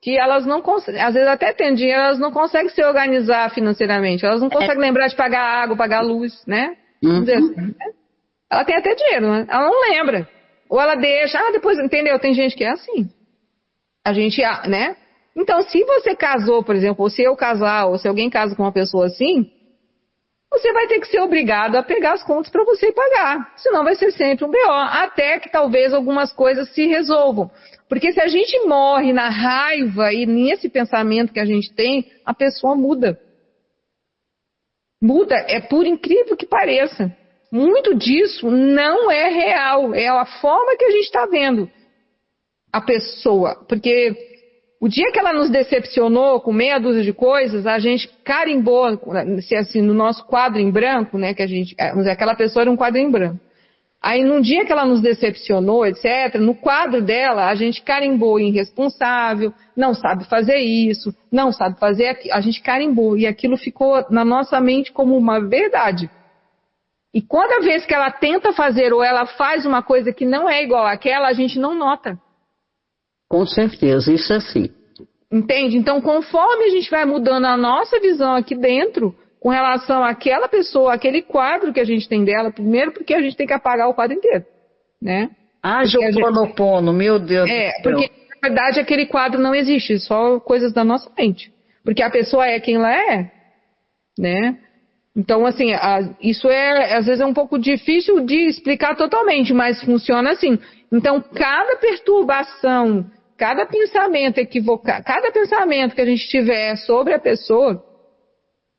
que elas não conseguem, às vezes até tem dinheiro, elas não conseguem se organizar financeiramente, elas não conseguem lembrar de pagar água, pagar luz, né? Vamos dizer assim, né? Ela tem até dinheiro, né? Ela não lembra. Ou ela deixa, depois, entendeu? Tem gente que é assim. A gente, né? Então, se você casou, por exemplo, ou se eu casar, ou se alguém casa com uma pessoa assim, você vai ter que ser obrigado a pegar as contas para você pagar. Senão vai ser sempre um BO. Até que talvez algumas coisas se resolvam. Porque se a gente morre na raiva e nesse pensamento que a gente tem, a pessoa muda. Muda, por incrível que pareça. Muito disso não é real. É a forma que a gente está vendo a pessoa. Porque... O dia que ela nos decepcionou com meia dúzia de coisas, a gente carimbou, assim, no nosso quadro em branco, né, que a gente, vamos dizer, aquela pessoa era um quadro em branco. Aí, num dia que ela nos decepcionou, etc., no quadro dela, a gente carimbou irresponsável, não sabe fazer isso, não sabe fazer aquilo. A gente carimbou, e aquilo ficou na nossa mente como uma verdade. E cada vez que ela tenta fazer ou ela faz uma coisa que não é igual àquela, a gente não nota. Com certeza, isso é assim. Entende? Então, conforme a gente vai mudando a nossa visão aqui dentro, com relação àquela pessoa, aquele quadro que a gente tem dela, primeiro porque a gente tem que apagar o quadro inteiro, né? Ho'oponopono, meu Deus do céu. Porque, na verdade, aquele quadro não existe, só coisas da nossa mente. Porque a pessoa é quem ela é, né? Então, assim, isso às vezes é um pouco difícil de explicar totalmente, mas funciona assim. Então, cada perturbação, cada pensamento equivocado, cada pensamento que a gente tiver sobre a pessoa,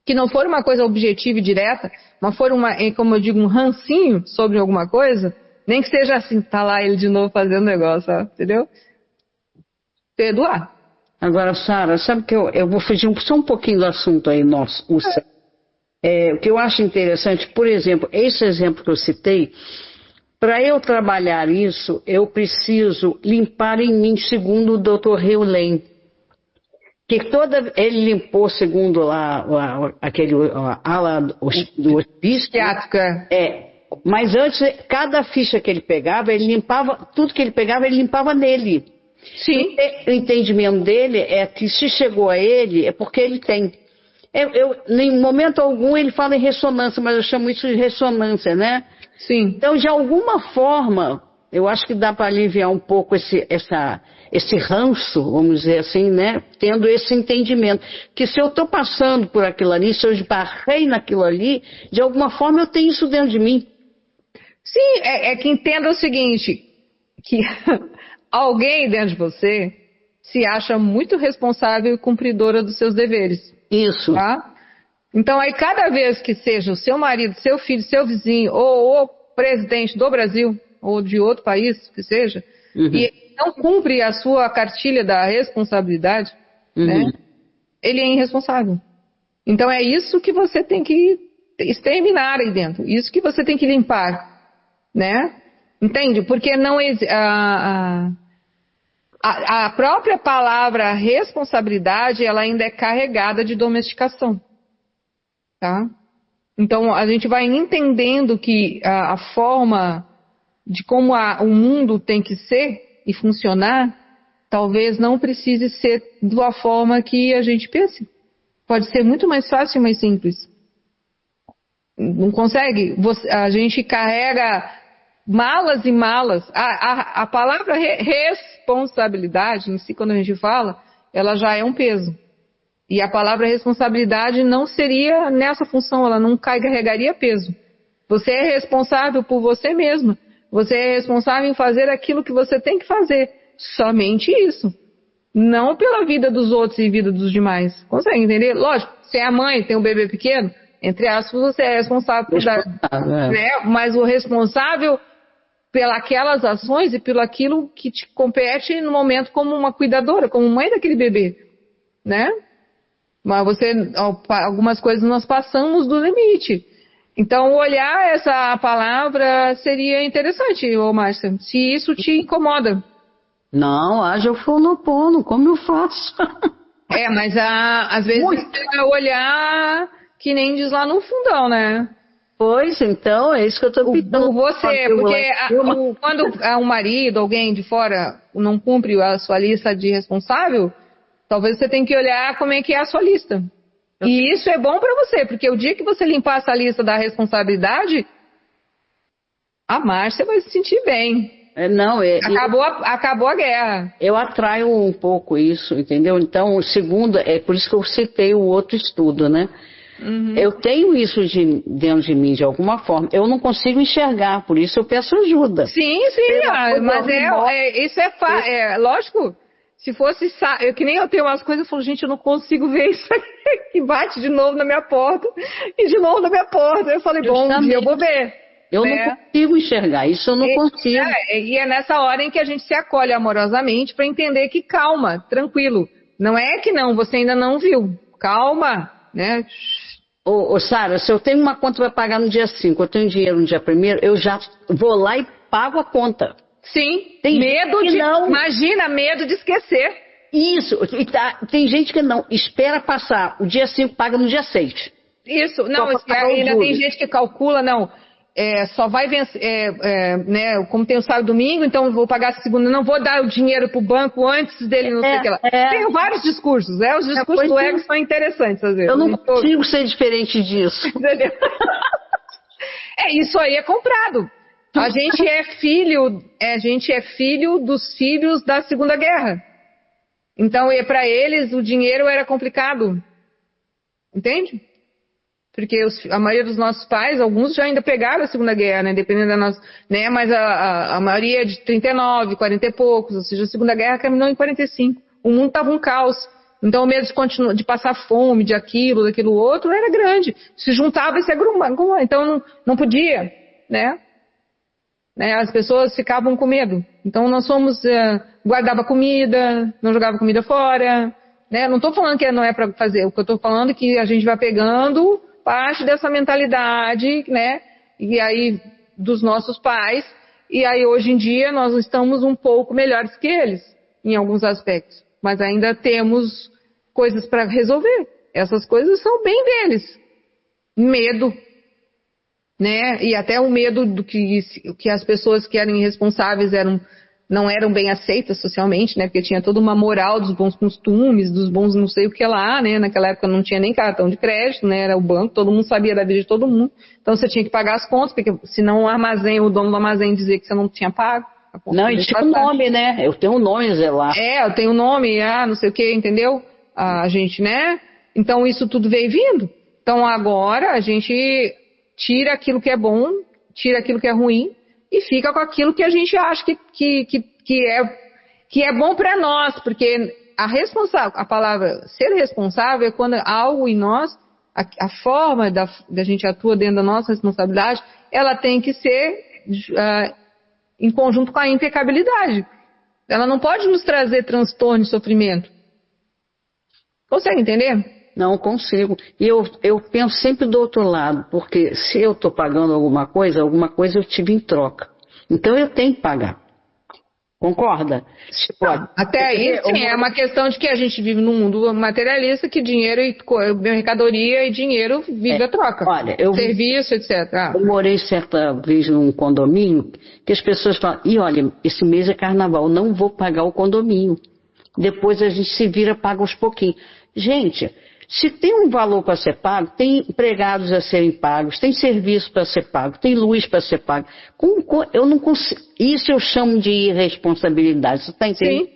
que não for uma coisa objetiva e direta, mas for como eu digo, um rancinho sobre alguma coisa, nem que seja assim, tá lá ele de novo fazendo negócio, ó, entendeu? Perdoar. Agora, Sara, sabe que eu vou fugir só um pouquinho do assunto aí, nosso, o que eu acho interessante, por exemplo, esse exemplo que eu citei, para eu trabalhar isso, eu preciso limpar em mim, segundo o Dr. Heulen, que ele limpou, segundo lá, aquele ala do hospício. Psiquiátrica. Mas antes, cada ficha que ele pegava, ele limpava, tudo que ele pegava, ele limpava nele. Sim. O entendimento dele é que se chegou a ele, é porque ele tem. Em momento algum ele fala em ressonância, mas eu chamo isso de ressonância, né? Sim. Então, de alguma forma, eu acho que dá para aliviar um pouco esse ranço, vamos dizer assim, né? Tendo esse entendimento. Que se eu estou passando por aquilo ali, se eu esbarrei naquilo ali, de alguma forma eu tenho isso dentro de mim. Sim, é que entenda o seguinte, que alguém dentro de você se acha muito responsável e cumpridora dos seus deveres. Isso. Tá? Então, aí, cada vez que seja o seu marido, seu filho, seu vizinho, ou o presidente do Brasil, ou de outro país, que seja, e não cumpre a sua cartilha da responsabilidade, né, ele é irresponsável. Então, é isso que você tem que exterminar aí dentro, isso que você tem que limpar, né? Entende? Porque não a própria palavra responsabilidade, ela ainda é carregada de domesticação. Tá? Então, a gente vai entendendo que a forma de como o mundo tem que ser e funcionar, talvez não precise ser da forma que a gente pensa. Pode ser muito mais fácil e mais simples. Não consegue? A gente carrega malas e malas. A palavra responsabilidade, em si, quando a gente fala, ela já é um peso. E a palavra responsabilidade não seria nessa função, ela não carregaria peso. Você é responsável por você mesma. Você é responsável em fazer aquilo que você tem que fazer. Somente isso. Não pela vida dos outros e vida dos demais. Consegue entender? Lógico, se é a mãe, tem um bebê pequeno, entre aspas, você é responsável por dar. Né? Mas o responsável pelas ações e pelo aquilo que te compete no momento como uma cuidadora, como mãe daquele bebê. Né? Mas algumas coisas nós passamos do limite. Então, olhar essa palavra seria interessante, Márcia, se isso te incomoda. Não, haja Ho'oponopono, como eu faço? Mas às vezes você olhar que nem diz lá no fundão, né? Pois, então, é isso que eu estou pedindo. Porque quando um marido, alguém de fora, não cumpre a sua lista de responsável, talvez você tenha que olhar como é que é a sua lista. E isso é bom para você, porque o dia que você limpar essa lista da responsabilidade, a Márcia vai se sentir bem. Acabou a guerra. Eu atraio um pouco isso, entendeu? Então, segundo, é por isso que eu citei o outro estudo, né? Eu tenho isso dentro de mim, de alguma forma. Eu não consigo enxergar, por isso eu peço ajuda. Sim, mas isso é lógico. Se fosse, que nem eu tenho umas coisas, eu falo, gente, eu não consigo ver isso aqui, que bate de novo na minha porta, e de novo na minha porta. Eu falei, bom, um dia eu vou ver. Eu não consigo enxergar, isso eu não consigo. E é nessa hora em que a gente se acolhe amorosamente para entender que calma, tranquilo. Não é que não, você ainda não viu. Calma, né? Ô Sara, se eu tenho uma conta para pagar no dia 5, eu tenho dinheiro no dia 1º, eu já vou lá e pago a conta. Sim, tem medo de... Não... Imagina, medo de esquecer. Isso, tem gente que não, espera passar, o dia 5 paga no dia 6. Isso, não, ainda tem gente que calcula, não, só vai vencer, né, como tem o sábado e domingo, então eu vou pagar a segunda, não vou dar o dinheiro pro banco antes dele, não sei o que lá. Tem vários discursos, os discursos do ego são interessantes às vezes. Eu não consigo ser diferente disso. Entendeu? Isso aí é comprado. A gente é filho dos filhos da Segunda Guerra. Então, para eles, o dinheiro era complicado. Entende? Porque a maioria dos nossos pais, alguns já ainda pegaram a Segunda Guerra, né? Dependendo da nossa... Né? Mas a maioria é de 39, 40 e poucos. Ou seja, a Segunda Guerra terminou em 45. O mundo estava um caos. Então, o medo de passar fome, de aquilo, daquilo outro, era grande. Se juntava e se agrupava. Então, não podia, né? As pessoas ficavam com medo. Então nós guardava comida, não jogava comida fora, né? Não estou falando que não é para fazer, o que eu estou falando é que a gente vai pegando parte dessa mentalidade, né? E aí dos nossos pais, e aí hoje em dia nós estamos um pouco melhores que eles, em alguns aspectos, mas ainda temos coisas para resolver. Essas coisas são bem deles. Medo. Né? E até o medo do que as pessoas que eram irresponsáveis não eram bem aceitas socialmente, né? Porque tinha toda uma moral dos bons costumes, dos bons não sei o que lá, né? Naquela época não tinha nem cartão de crédito, né? Era o banco, todo mundo sabia da vida de todo mundo. Então você tinha que pagar as contas, porque senão o dono do armazém dizia que você não tinha pago. Não, e tinha um nome, né? Eu tenho um nome, Zé lá. Eu tenho um nome, não sei o que, entendeu? A gente, né? Então isso tudo veio vindo. Então agora a gente tira aquilo que é bom, tira aquilo que é ruim e fica com aquilo que a gente acha que é bom para nós, porque a palavra ser responsável é quando algo em nós, a forma da gente atua dentro da nossa responsabilidade, ela tem que ser em conjunto com a impecabilidade. Ela não pode nos trazer transtorno e sofrimento. Consegue entender? Não consigo. E eu penso sempre do outro lado, porque se eu estou pagando alguma coisa eu tive em troca. Então eu tenho que pagar. Concorda? Pode. Até aí, sim, é uma questão de que a gente vive num mundo materialista, que dinheiro e mercadoria e dinheiro vive a troca. Olha, serviço, etc. Eu morei certa vez num condomínio que as pessoas falam, olha, esse mês é carnaval, não vou pagar o condomínio. Depois a gente se vira, paga aos pouquinhos. Gente, se tem um valor para ser pago, tem empregados a serem pagos, tem serviço para ser pago, tem luz para ser pago. Eu não consigo. Isso eu chamo de irresponsabilidade. Você está entendendo? Sim.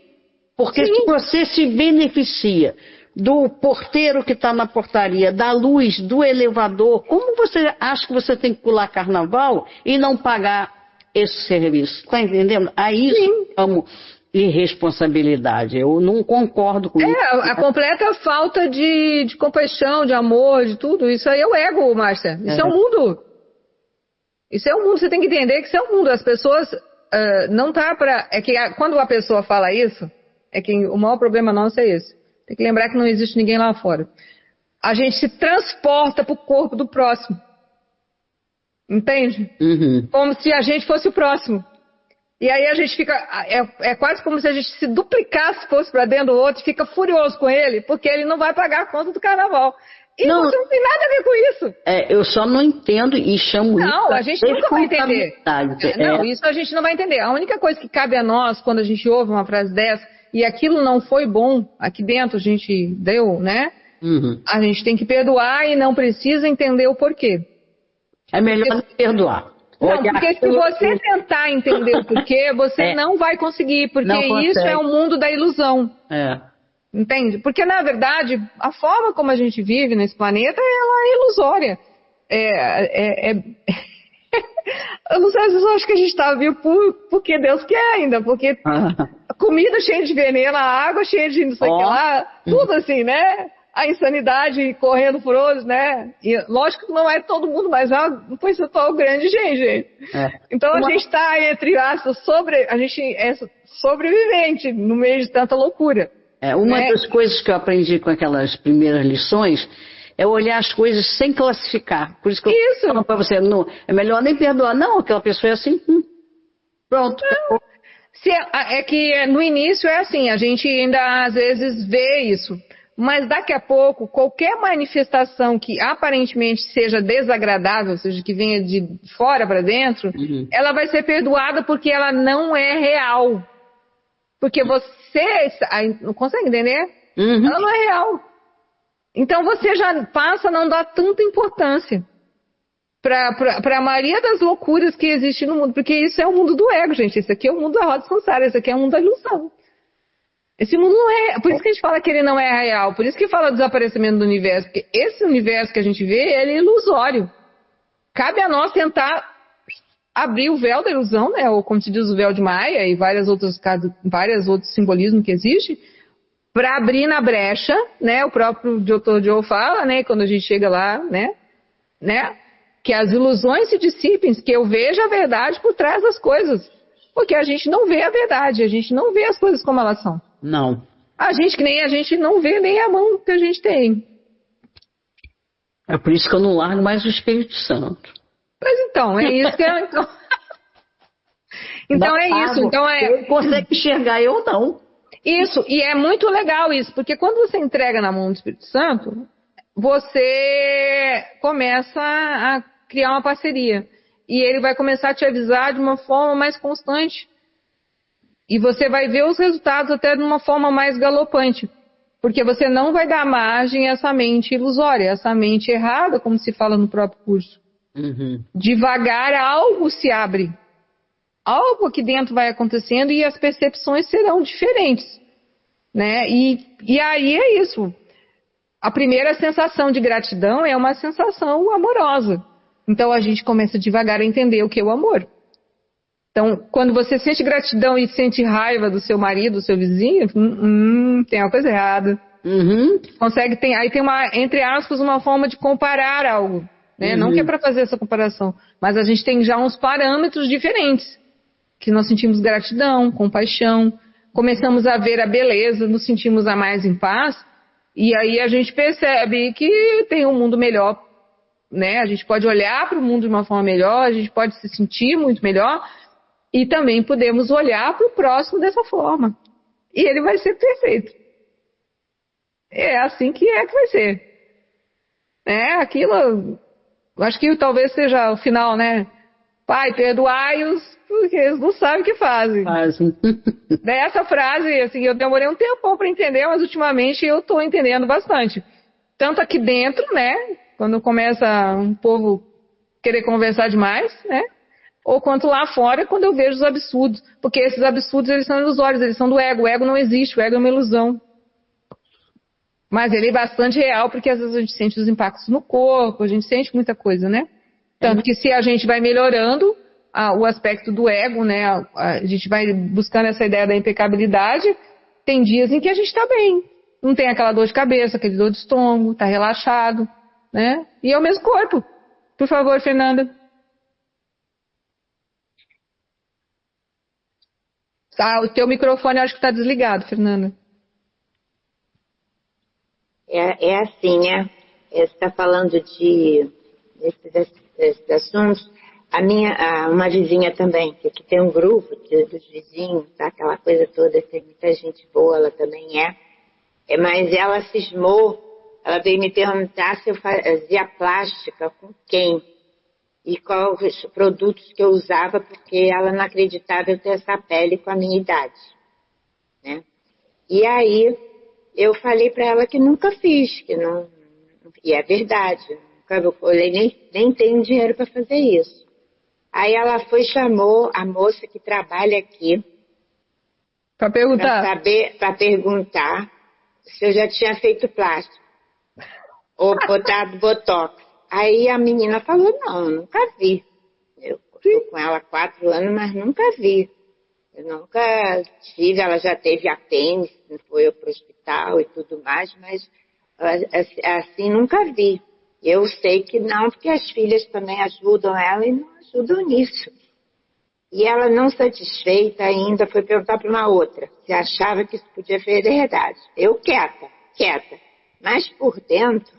Porque se você se beneficia do porteiro que está na portaria, da luz, do elevador, como você acha que você tem que pular carnaval e não pagar esse serviço? Está entendendo? Aí eu chamo irresponsabilidade. Eu não concordo com isso. A completa falta de compaixão, de amor, de tudo. Isso aí é o ego, Márcia. Isso é o mundo. Isso é o mundo. Você tem que entender que isso é o mundo. As pessoas não tá para... É que quando a pessoa fala isso, é que o maior problema nosso é esse. Tem que lembrar que não existe ninguém lá fora. A gente se transporta para o corpo do próximo. Entende? Uhum. Como se a gente fosse o próximo. E aí a gente fica, é quase como se a gente se duplicasse, fosse para dentro do outro, e fica furioso com ele, porque ele não vai pagar a conta do carnaval. E você não tem nada a ver com isso. Eu só não entendo e chamo isso. Não, a gente nunca vai entender. Não, isso a gente não vai entender. A única coisa que cabe a nós, quando a gente ouve uma frase dessa, e aquilo não foi bom, aqui dentro a gente deu, né? Uhum. A gente tem que perdoar e não precisa entender o porquê. É melhor não perdoar. Não, porque se você tentar entender o porquê, você não vai conseguir, porque isso é o mundo da ilusão. Entende? Porque, na verdade, a forma como a gente vive nesse planeta, ela é ilusória. Eu não sei, às vezes eu acho que a gente está vivo porque Deus quer ainda, comida cheia de veneno, a água cheia de não sei o que lá, tudo assim, né? a insanidade correndo por outros, né? E lógico que não é todo mundo, mas é um percentual grande de gente. Então a gente está, entre aspas, a gente é sobrevivente no meio de tanta loucura. Uma das coisas que eu aprendi com aquelas primeiras lições é olhar as coisas sem classificar. Por isso que eu falo para você, não, é melhor nem perdoar. Não, aquela pessoa é assim, pronto. É que no início é assim, a gente ainda às vezes vê isso. Mas daqui a pouco, qualquer manifestação que aparentemente seja desagradável, ou seja, que venha de fora para dentro, ela vai ser perdoada porque ela não é real. Porque você não consegue entender? Ela não é real. Então você já passa a não dar tanta importância para a maioria das loucuras que existem no mundo. Porque isso é o mundo do ego, gente. Esse aqui é o mundo da roda samsara, esse aqui é o mundo da ilusão. Esse mundo não é... Por isso que a gente fala que ele não é real. Por isso que fala do desaparecimento do universo. Porque esse universo que a gente vê, ele é ilusório. Cabe a nós tentar abrir o véu da ilusão, né? Ou como se diz, o véu de Maia e vários outros simbolismos que existem, para abrir na brecha, né? O próprio Dr. Joe fala, né? Quando a gente chega lá, né? Que as ilusões se dissipem, que eu veja a verdade por trás das coisas. Porque a gente não vê a verdade, a gente não vê as coisas como elas são. Não. A gente não vê nem a mão que a gente tem. É por isso que eu não largo mais o Espírito Santo. Pois então, é isso que é... Então é isso. Então Ele consegue enxergar, eu não. Isso, e é muito legal isso, porque quando você entrega na mão do Espírito Santo, você começa a criar uma parceria. E ele vai começar a te avisar de uma forma mais constante. E você vai ver os resultados até de uma forma mais galopante. Porque você não vai dar margem a essa mente ilusória, essa mente errada, como se fala no próprio curso. Devagar algo se abre. Algo aqui dentro vai acontecendo e as percepções serão diferentes. Né? E aí é isso. A primeira sensação de gratidão é uma sensação amorosa. Então a gente começa devagar a entender o que é o amor. Então, quando você sente gratidão e sente raiva do seu marido, do seu vizinho, tem uma coisa errada. Aí tem uma, entre aspas, uma forma de comparar algo. Né? Não que é para fazer essa comparação, mas a gente tem já uns parâmetros diferentes. Que nós sentimos gratidão, compaixão, começamos a ver a beleza, nos sentimos a mais em paz, e aí a gente percebe que tem um mundo melhor. Né? A gente pode olhar para o mundo de uma forma melhor, a gente pode se sentir muito melhor, e também podemos olhar para o próximo dessa forma. E ele vai ser perfeito. É assim que vai ser. Aquilo, acho que talvez seja o final, né? Pai, perdoai-os, porque eles não sabem o que fazem. Essa frase, assim, eu demorei um tempão para entender, mas ultimamente eu estou entendendo bastante. Tanto aqui dentro, né? Quando começa um povo querer conversar demais, né? Ou quanto lá fora, quando eu vejo os absurdos. Porque esses absurdos, eles são ilusórios, eles são do ego. O ego não existe, o ego é uma ilusão. Mas ele é bastante real, porque às vezes a gente sente os impactos no corpo, a gente sente muita coisa, né? Tanto que se a gente vai melhorando o aspecto do ego, né? A gente vai buscando essa ideia da impecabilidade, tem dias em que a gente está bem. Não tem aquela dor de cabeça, aquele dor de estômago, está relaxado, né? E é o mesmo corpo. Por favor, Fernanda. O teu microfone acho que está desligado, Fernanda. É assim, né? Você está falando desses assuntos. Uma vizinha também, que aqui tem um grupo dos vizinhos, tá? Aquela coisa toda, tem muita gente boa, ela também mas ela cismou, ela veio me perguntar se eu fazia plástica com quem e quais os produtos que eu usava, porque ela não acreditava eu ter essa pele com a minha idade, né? E aí eu falei para ela que nunca fiz, que não, e é verdade, eu nem tenho dinheiro para fazer isso. Aí ela chamou a moça que trabalha aqui para perguntar se eu já tinha feito plástico ou botado botox. Aí a menina falou, não, nunca vi. Eu estou com ela há 4 anos, mas nunca vi. Eu nunca tive, ela já teve apêndice, foi para o hospital e tudo mais, mas Assim nunca vi. Eu sei que não, porque as filhas também ajudam ela e não ajudam nisso. E ela, não satisfeita ainda, foi perguntar para uma outra se achava que isso podia ser verdade. Eu quieta. Mas por dentro,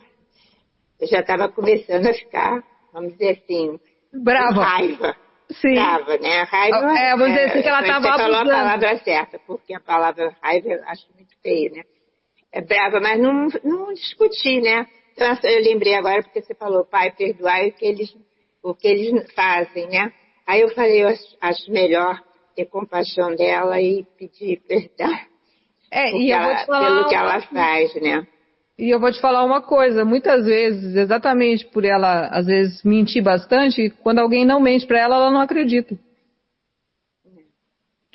eu já estava começando a ficar, vamos dizer assim, brava. Com raiva. Sim. Brava, né? Raiva. Vamos dizer assim que ela estava abusando. Você falou a palavra certa, porque a palavra raiva eu acho muito feia, né? É brava, mas não discutir, né? Então, eu lembrei agora porque você falou, pai, perdoar o que eles fazem, né? Aí eu falei, eu acho melhor ter compaixão dela e pedir perdão pelo que ela faz, né? E eu vou te falar uma coisa, muitas vezes, exatamente por ela, às vezes, mentir bastante, quando alguém não mente pra ela, ela não acredita.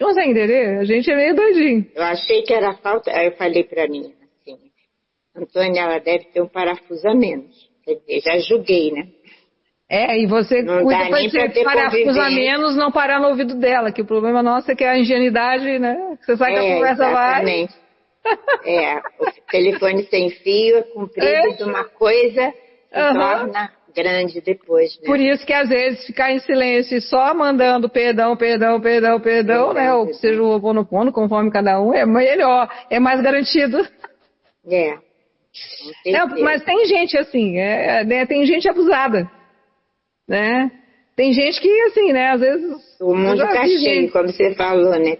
Não consegue entender? A gente é meio doidinho. Eu achei que era falta, aí eu falei pra mim, assim, Antônia, ela deve ter um parafuso a menos. Quer dizer, já julguei, né? E você cuida pra dizer parafuso a menos, não parar no ouvido dela, que o problema nosso é que a ingenuidade, né? Você sabe que a conversa vai... O telefone sem fio é comprido de uma coisa se torna grande depois, né? Por isso que às vezes ficar em silêncio e só mandando perdão, né? Ou seja, o Ho'oponopono, conforme cada um, é melhor, é mais garantido. Mas tem gente assim, tem gente abusada, né? Tem gente que, assim, né, às vezes... O mundo tá cheio, como você falou, né?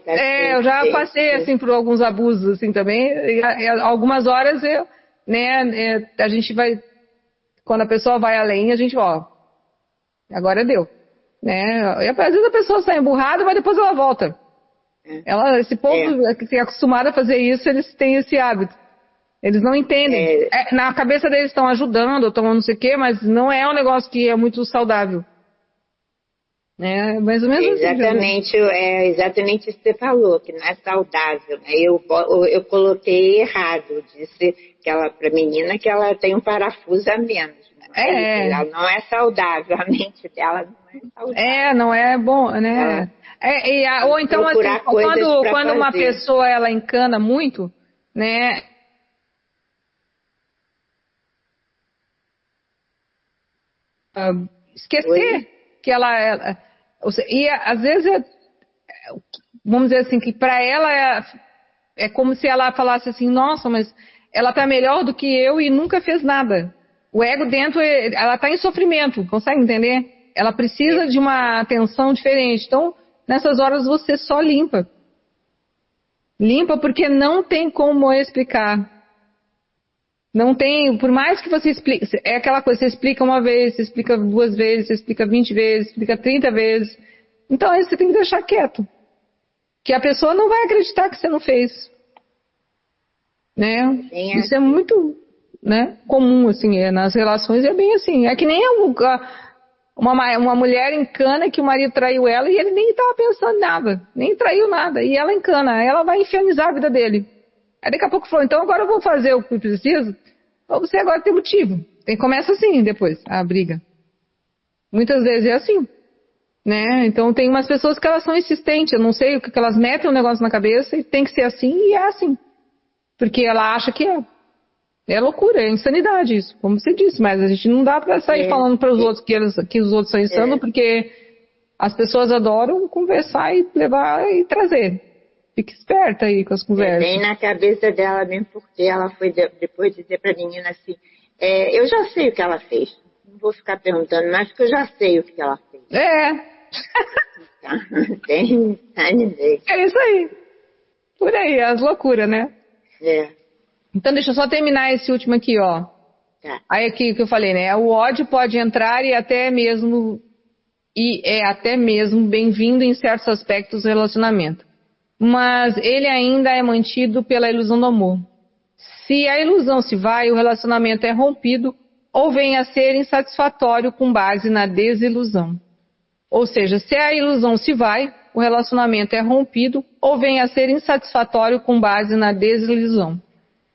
Eu já passei, assim, por alguns abusos, assim, também. E algumas horas, a gente vai... Quando a pessoa vai além, a gente, agora deu. Né? E às vezes a pessoa sai emburrada, mas depois ela volta. Esse povo que é acostumado a fazer isso, eles têm esse hábito. Eles não entendem. Na cabeça deles estão ajudando, estão não sei o quê, mas não é um negócio que é muito saudável. Mais ou menos exatamente, assim. Exatamente isso que você falou, que não é saudável. Né? Eu coloquei errado, disse para a menina que ela tem um parafuso a menos. Né? Ela não é saudável, a mente dela não é saudável. Não é bom, né? Ou então, assim, quando uma pessoa ela encana muito, né? Esquecer que ela e às vezes vamos dizer assim que para ela é como se ela falasse assim, nossa, mas ela tá melhor do que eu e nunca fez nada. O ego dentro, ela tá em sofrimento, consegue entender? Ela precisa de uma atenção diferente. Então, nessas horas você só limpa porque não tem como explicar. Não tem, por mais que você explique, é aquela coisa, você explica uma vez, você explica 2 vezes, você explica 20 vezes, explica 30 vezes. Então aí você tem que deixar quieto. Que a pessoa não vai acreditar que você não fez. Né? Isso é muito, né, comum, assim, nas relações é bem assim. É que nem uma mulher encana que o marido traiu ela e ele nem estava pensando em nada, nem traiu nada. E ela encana, ela vai infernizar a vida dele. Aí daqui a pouco falou, então agora eu vou fazer o que preciso. Ou você agora tem motivo. Começa assim depois, a briga. Muitas vezes é assim. Né? Então tem umas pessoas que elas são insistentes, eu não sei o que elas metem um negócio na cabeça e tem que ser assim e é assim. Porque ela acha que é. É loucura, é insanidade isso, como você disse, mas a gente não dá pra sair falando para os outros que os outros são insanos, porque as pessoas adoram conversar e levar e trazer. Fique esperta aí com as conversas. Bem na cabeça dela mesmo, porque ela foi depois dizer pra menina assim, eu já sei o que ela fez. Não vou ficar perguntando mais, porque eu já sei o que ela fez. Tem sanidade. É isso aí. Por aí, as loucuras, né? Então deixa eu só terminar esse último aqui, ó. Aí aqui que eu falei, né? O ódio pode entrar e é até mesmo bem-vindo em certos aspectos do relacionamento. Mas ele ainda é mantido pela ilusão do amor. Se a ilusão se vai, o relacionamento é rompido ou vem a ser insatisfatório com base na desilusão. Ou seja, se a ilusão se vai, o relacionamento é rompido ou vem a ser insatisfatório com base na desilusão.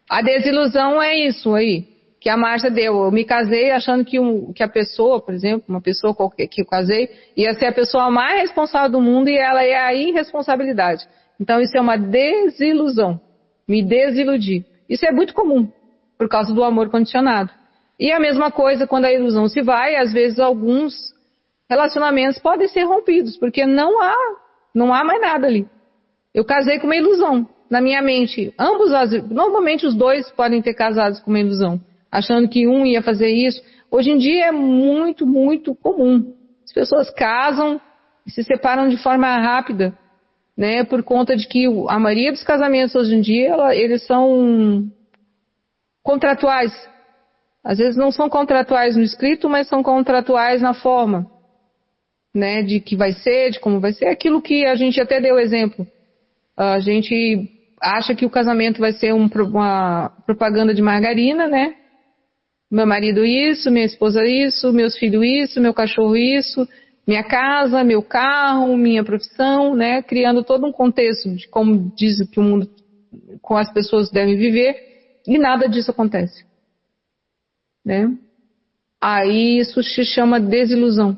A desilusão é isso aí, que a Márcia deu. Eu me casei achando que a pessoa, por exemplo, uma pessoa qualquer que eu casei, ia ser a pessoa mais responsável do mundo e ela é a irresponsabilidade. Então isso é uma desilusão. Me desiludi. Isso é muito comum. por causa do amor condicionado. E a mesma coisa quando a ilusão se vai, às vezes alguns relacionamentos podem ser rompidos, porque não há mais nada ali. Eu casei com uma ilusão na minha mente. Normalmente os dois podem ter casado com uma ilusão, achando que um ia fazer isso. Hoje em dia é muito, muito comum. As pessoas casam e se separam de forma rápida, né? Por conta de que a maioria dos casamentos hoje em dia, eles são contratuais. Às vezes não são contratuais no escrito, mas são contratuais na forma, né? De que vai ser, de como vai ser. Aquilo que a gente até deu exemplo. A gente acha que o casamento vai ser uma propaganda de margarina, né? Meu marido isso, minha esposa isso, meus filhos isso, meu cachorro isso, minha casa, meu carro, minha profissão, né? Criando todo um contexto de como diz que o mundo, com as pessoas devem viver, e nada disso acontece, né? Aí isso se chama desilusão.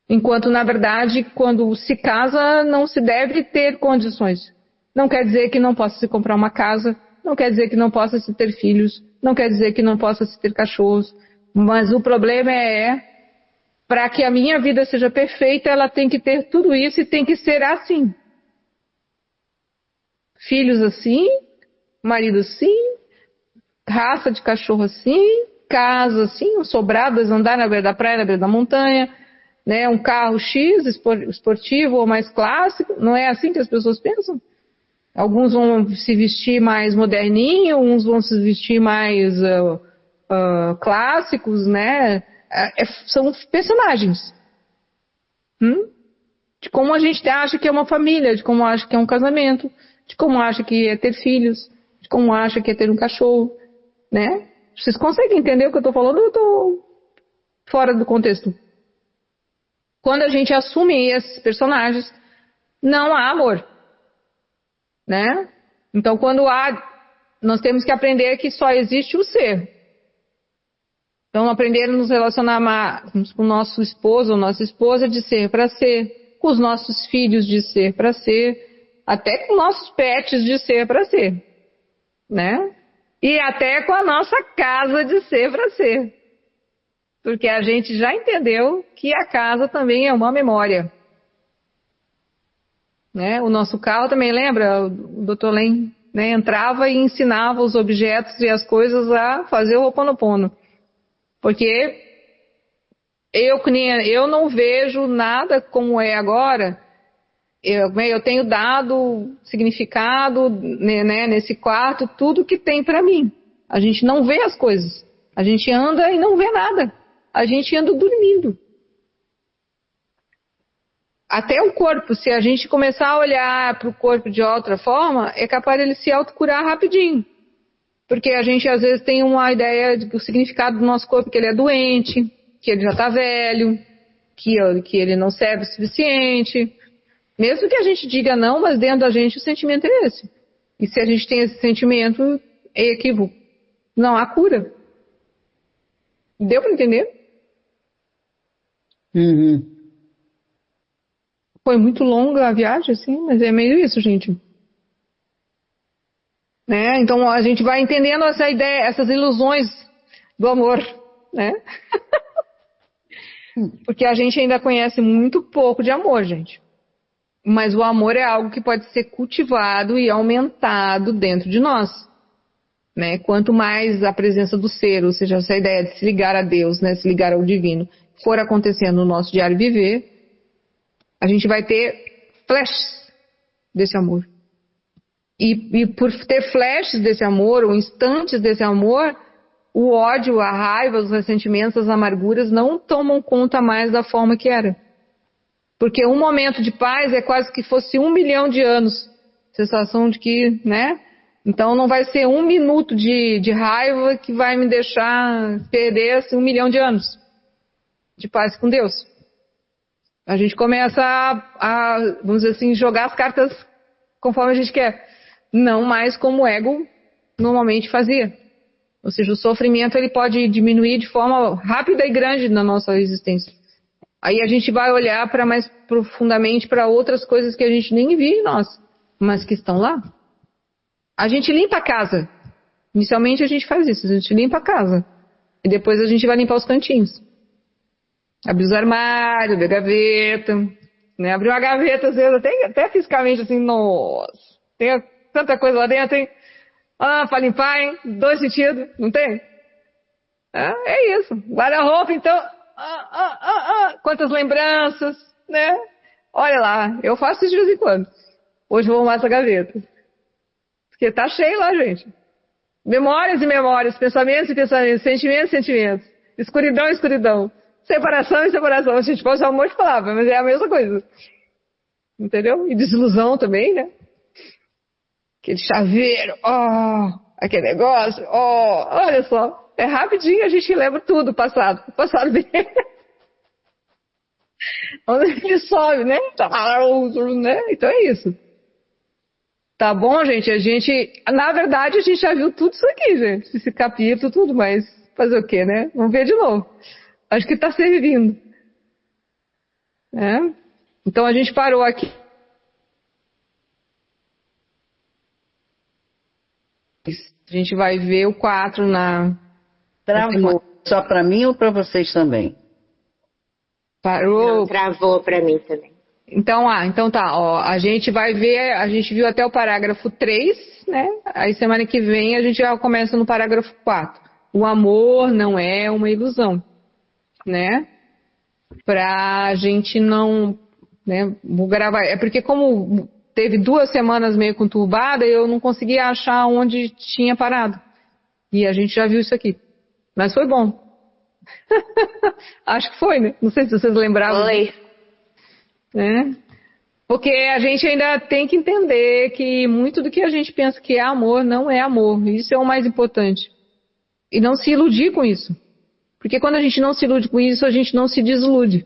Enquanto, na verdade, quando se casa, não se deve ter condições. Não quer dizer que não possa se comprar uma casa, não quer dizer que não possa se ter filhos, não quer dizer que não possa se ter cachorros, mas o problema para que a minha vida seja perfeita, ela tem que ter tudo isso e tem que ser assim. Filhos assim, marido assim, raça de cachorro assim, casa assim, sobradas, andar na beira da praia, na beira da montanha, né, um carro X, esportivo ou mais clássico. Não é assim que as pessoas pensam? Alguns vão se vestir mais moderninho, uns vão se vestir mais clássicos, né? São personagens. De como a gente acha que é uma família, de como acha que é um casamento, de como acha que é ter filhos, de como acha que é ter um cachorro, né? Vocês conseguem entender o que eu estou falando ou eu estou fora do contexto? Quando a gente assume esses personagens, não há amor, né? Então, nós temos que aprender que só existe o ser. Então, aprender a nos relacionar mais com o nosso esposo ou nossa esposa de ser para ser, com os nossos filhos de ser para ser, até com nossos pets de ser para ser, né? E até com a nossa casa de ser para ser. Porque a gente já entendeu que a casa também é uma memória. Né? O nosso carro também, lembra? O Dr. Len, né, entrava e ensinava os objetos e as coisas a fazer o Ho'oponopono. Porque eu não vejo nada como é agora. Eu tenho dado significado, né, nesse quarto, tudo que tem para mim. A gente não vê as coisas. A gente anda e não vê nada. A gente anda dormindo. Até o corpo, se a gente começar a olhar para o corpo de outra forma, é capaz dele se autocurar rapidinho. Porque a gente às vezes tem uma ideia de que o significado do nosso corpo, que ele é doente, que ele já está velho, que ele não serve o suficiente. Mesmo que a gente diga não, mas dentro da gente o sentimento é esse. E se a gente tem esse sentimento, é equívoco. Não há cura. Deu para entender? Uhum. Foi muito longa a viagem, assim, mas é meio isso, gente. Né? Então a gente vai entendendo essa ideia, essas ilusões do amor, né? Porque a gente ainda conhece muito pouco de amor, gente. Mas o amor é algo que pode ser cultivado e aumentado dentro de nós. Né? Quanto mais a presença do ser, ou seja, essa ideia de se ligar a Deus, né, se ligar ao divino, for acontecendo no nosso diário viver, a gente vai ter flashes desse amor. E por ter flashes desse amor, ou instantes desse amor, o ódio, a raiva, os ressentimentos, as amarguras não tomam conta mais da forma que era. Porque um momento de paz é quase que fosse 1 milhão de anos. Sensação de que, né? Então não vai ser 1 minuto de raiva que vai me deixar perder assim, 1 milhão de anos de paz com Deus. A gente começa a, vamos dizer assim, jogar as cartas conforme a gente quer. Não mais como o ego normalmente fazia. Ou seja, o sofrimento ele pode diminuir de forma rápida e grande na nossa existência. Aí a gente vai olhar para mais profundamente para outras coisas que a gente nem viu em nós, mas que estão lá. A gente limpa a casa, Inicialmente a gente faz isso, a gente limpa a casa. E depois a gente vai limpar os cantinhos. Abrir os armários, abrir a gaveta, né? Abrir uma gaveta, às vezes, até fisicamente, assim, nossa, tem tanta coisa lá dentro, hein? Pra limpar, hein? 2 sentidos, não tem? É isso. Guarda-roupa, então, quantas lembranças, né? Olha lá, eu faço isso de vez em quando. Hoje eu vou arrumar essa gaveta. Porque tá cheio lá, gente. Memórias e memórias, pensamentos e pensamentos, sentimentos e sentimentos. Escuridão e escuridão. Separação e separação. A gente pode usar um monte de palavras, mas é a mesma coisa. Entendeu? E desilusão também, né? Aquele chaveiro, aquele negócio, olha só. É rapidinho, a gente lembra tudo, o passado bem. Onde ele sobe, né? Então é isso. Tá bom, gente? Na verdade, a gente já viu tudo isso aqui, gente. Esse capítulo, tudo, mas fazer o quê, né? Vamos ver de novo. Acho que tá servindo. Né? Então a gente parou aqui. A gente vai ver o 4 na... Travou. Só para mim ou para vocês também? Parou. Não, travou para mim também. Então tá, ó, a gente vai ver, a gente viu até o parágrafo 3, né? Aí semana que vem a gente já começa no parágrafo 4. O amor não é uma ilusão, né? Pra gente não, né, vou gravar, é porque como teve 2 semanas meio conturbada, eu não conseguia achar onde tinha parado. E a gente já viu isso aqui. Mas foi bom. Acho que foi, né? Não sei se vocês lembravam. Foi. Né? Porque a gente ainda tem que entender que muito do que a gente pensa que é amor não é amor. Isso é o mais importante. E não se iludir com isso. Porque quando a gente não se ilude com isso, a gente não se desilude.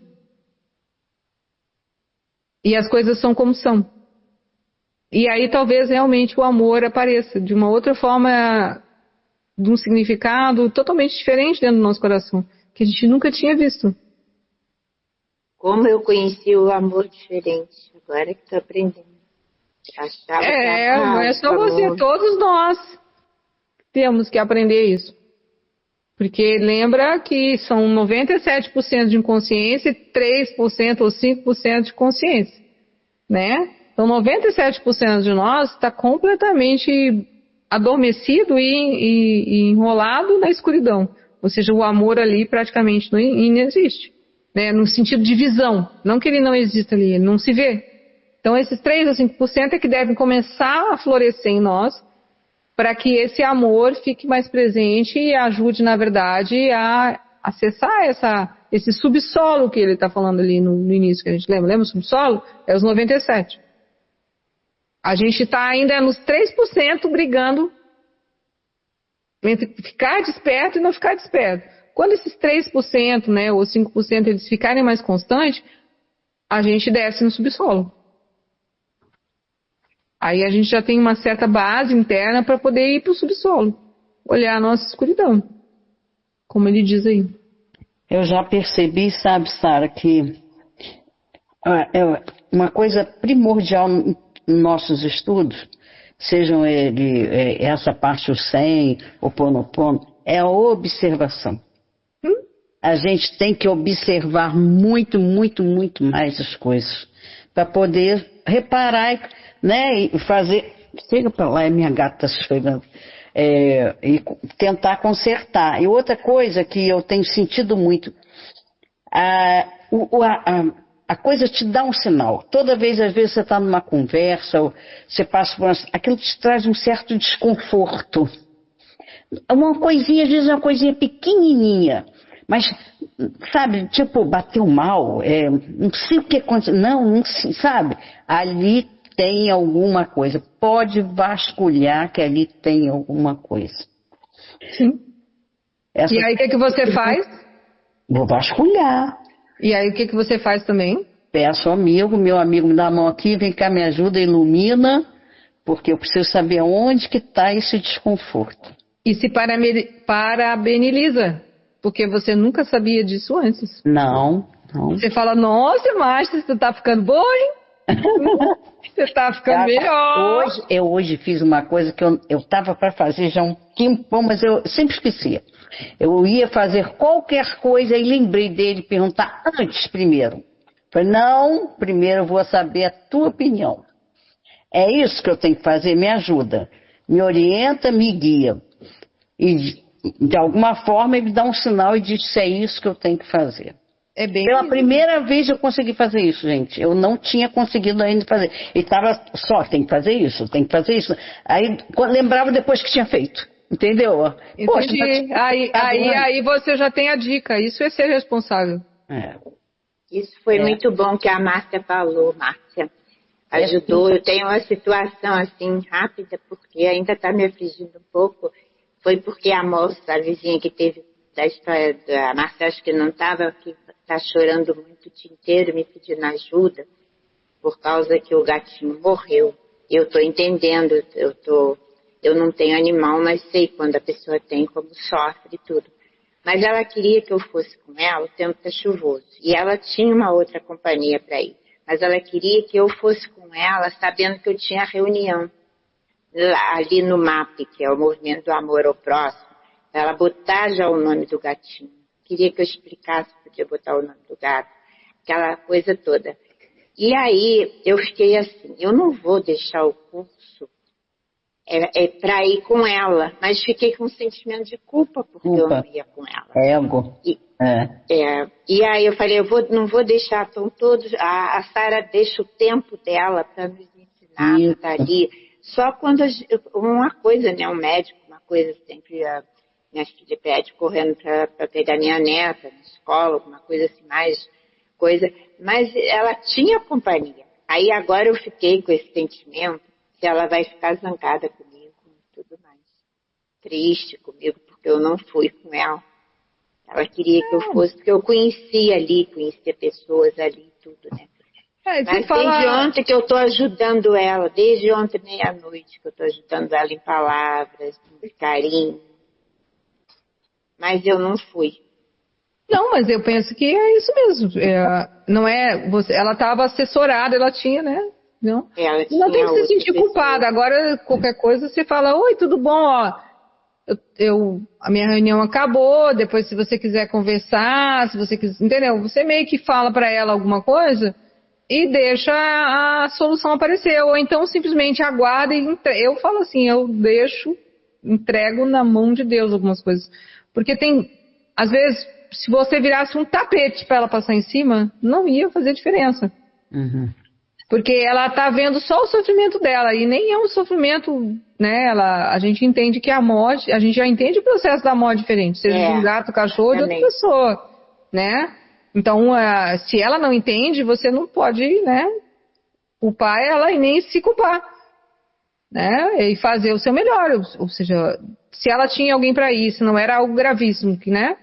E as coisas são como são. E aí talvez realmente o amor apareça de uma outra forma, de um significado totalmente diferente dentro do nosso coração, que a gente nunca tinha visto. Como eu conheci o amor diferente, agora que estou aprendendo. Achava que não é só você, amor. todos nós temos que aprender isso. Porque lembra que são 97% de inconsciência e 3% ou 5% de consciência, né? Então 97% de nós está completamente adormecido e enrolado na escuridão. Ou seja, o amor ali praticamente não existe. Né, no sentido de visão, não que ele não exista ali, ele não se vê. Então esses 3 ou 5% é que devem começar a florescer em nós, para que esse amor fique mais presente e ajude, na verdade, a acessar esse subsolo que ele está falando ali no início, que a gente lembra o subsolo? É os 97. A gente está ainda nos 3% brigando entre ficar desperto e não ficar desperto. Quando esses 3%, né, ou 5% eles ficarem mais constantes, a gente desce no subsolo. Aí a gente já tem uma certa base interna para poder ir para o subsolo, olhar a nossa escuridão, como ele diz aí. Eu já percebi, sabe, Sara, que uma coisa primordial nos nossos estudos, sejam essa parte, o 100, o Ponopono, é a observação. A gente tem que observar muito, muito, muito mais as coisas para poder reparar, né, e fazer. Chega para lá, minha gata está chegando. E tentar consertar. E outra coisa que eu tenho sentido muito, a coisa te dá um sinal. Toda vez, às vezes, você está numa conversa, ou você passa por aquilo te traz um certo desconforto. Uma coisinha, às vezes, uma coisinha pequenininha. Mas, sabe, tipo, bateu mal, não sei o que aconteceu, não sei, sabe? Ali tem alguma coisa, pode vasculhar que ali tem alguma coisa. Sim. E aí o que você faz? Vou vasculhar. E aí o que você faz também? Peço ao amigo, meu amigo me dá a mão aqui, vem cá, me ajuda, ilumina, porque eu preciso saber onde que está esse desconforto. E se parabeniza. Porque você nunca sabia disso antes. Não. Você fala, nossa, Márcia, você tá ficando boa, hein? Você tá ficando melhor. Hoje fiz uma coisa que eu tava para fazer já um tempão, mas eu sempre esquecia. Eu ia fazer qualquer coisa e lembrei dele perguntar antes primeiro. Falei, não, primeiro eu vou saber a tua opinião. É isso que eu tenho que fazer, me ajuda. Me orienta, me guia. E de alguma forma ele dá um sinal e diz se é isso que eu tenho que fazer. Pela primeira vez eu consegui fazer isso, gente. Eu não tinha conseguido ainda fazer. E estava só, tem que fazer isso, tem que fazer isso. Aí lembrava depois que tinha feito. Entendeu? Poxa, aí você já tem a dica. Isso é ser responsável. Isso foi muito bom que a Márcia falou, Márcia. Ajudou. Eu tenho uma situação assim rápida, porque ainda está me afligindo um pouco. Foi porque a moça, a vizinha que teve da história da Márcia, acho que não estava, que está chorando muito o dia inteiro, me pedindo ajuda, por causa que o gatinho morreu. Eu estou entendendo, eu não tenho animal, mas sei quando a pessoa tem, como sofre e tudo. Mas ela queria que eu fosse com ela, o tempo está chuvoso. E ela tinha uma outra companhia para ir. Mas ela queria que eu fosse com ela, sabendo que eu tinha reunião ali no MAP, que é o Movimento do Amor ao Próximo, para ela botar já o nome do gatinho. Queria que eu explicasse, podia botar o nome do gato, aquela coisa toda. E aí eu fiquei assim, eu não vou deixar o curso para ir com ela, mas fiquei com um sentimento de culpa porque eu não ia com ela. Ego. E aí eu falei, não vou deixar, estão todos, a Sara deixa o tempo dela para nos ensinar, para estar ali. Só quando uma coisa, né, um médico, uma coisa sempre, minha filha pede correndo para pegar minha neta na escola, alguma coisa assim, mais coisa. Mas ela tinha companhia. Aí agora eu fiquei com esse sentimento que ela vai ficar zangada comigo e tudo mais. Triste comigo, porque eu não fui com ela. Ela queria que eu fosse, porque eu conhecia pessoas ali e tudo, né? Mas desde ontem que eu estou ajudando ela, desde ontem meia-noite que eu estou ajudando ela em palavras, em carinho. Mas eu não fui. Não, mas eu penso que é isso mesmo. Não é você, ela estava assessorada, ela tinha, né? Não tem que se sentir culpada. Agora, qualquer coisa, você fala, oi, tudo bom, ó. A minha reunião acabou, depois se você quiser conversar, se você quiser, entendeu? Você meio que fala para ela alguma coisa e deixa a solução aparecer, ou então simplesmente aguarda e eu falo assim, eu entrego na mão de Deus algumas coisas. Porque às vezes, se você virasse um tapete para ela passar em cima, não ia fazer diferença. Uhum. Porque ela está vendo só o sofrimento dela, e nem é um sofrimento, né? A gente entende que a morte, a gente já entende o processo da morte diferente, seja de um gato, cachorro, de outra pessoa, né? Então, se ela não entende, você não pode, né, culpar ela e nem se culpar, né? E fazer o seu melhor, ou seja, se ela tinha alguém para ir, se não era algo gravíssimo, né?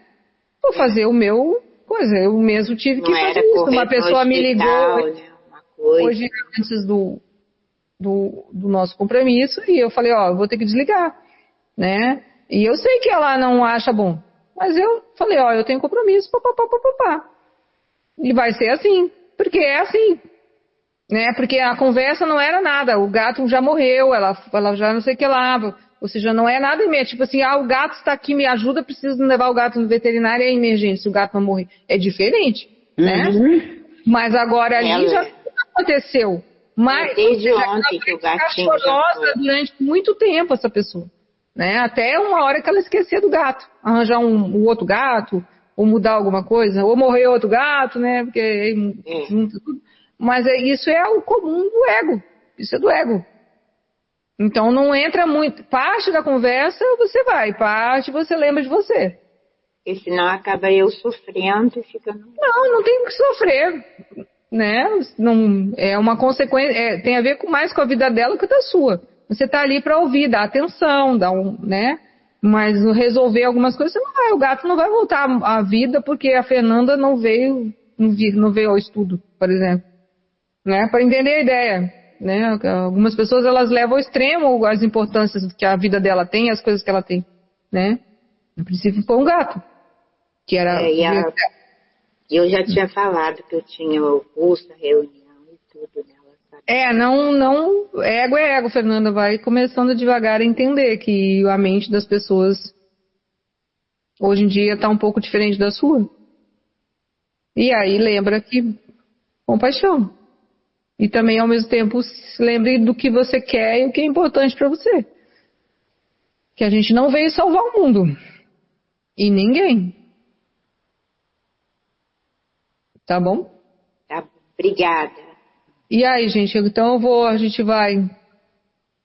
Vou fazer o meu coisa, eu mesmo tive que fazer isso. Uma pessoa me ligou... Né? Hoje, antes do nosso compromisso, e eu falei, eu vou ter que desligar, né? E eu sei que ela não acha bom, mas eu falei, eu tenho compromisso, papapá. E vai ser assim, porque é assim, né? Porque a conversa não era nada, o gato já morreu, ela já não sei o que lá, ou seja, não é nada mesmo, tipo assim, o gato está aqui, me ajuda, preciso levar o gato no veterinário, é emergência, o gato não morrer. É diferente, né? Mas agora ali já aconteceu. Mas desde ontem que o gatinho chorosa durante muito tempo essa pessoa, né? Até uma hora que ela esquecia do gato, arranjar um outro gato, ou mudar alguma coisa, ou morrer outro gato, né? Porque junta tudo. Mas isso é o comum do ego. Isso é do ego. Então não entra muito. Parte da conversa você vai, parte você lembra de você. Porque senão acaba eu sofrendo e ficando. Não tem que sofrer. Né? Não, é uma consequência, tem a ver mais com a vida dela que da sua. Você está ali para ouvir, dar atenção, né? Mas resolver algumas coisas, você não vai, o gato não vai voltar à vida porque a Fernanda não veio ao estudo, por exemplo, né? Para entender a ideia, né? Algumas pessoas elas levam ao extremo as importâncias que a vida dela tem, as coisas que ela tem, né? No princípio foi um gato que era eu já tinha falado que eu tinha o curso, a reunião e tudo nela. Ego é ego, Fernanda. Vai começando devagar a entender que a mente das pessoas hoje em dia está um pouco diferente da sua. E aí lembra que compaixão. E também, ao mesmo tempo, se lembre do que você quer e o que é importante para você. Que a gente não veio salvar o mundo. E ninguém. Tá bom? Tá, obrigada. E aí, gente, então a gente vai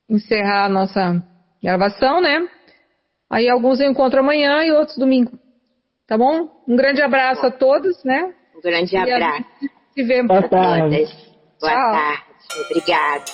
encerrar a nossa gravação, né? Aí alguns eu encontro amanhã e outros domingo. Tá bom? Um grande abraço a todos, né? Um grande abraço. Se vemos a todas. Boa Tchau. tarde. Obrigada.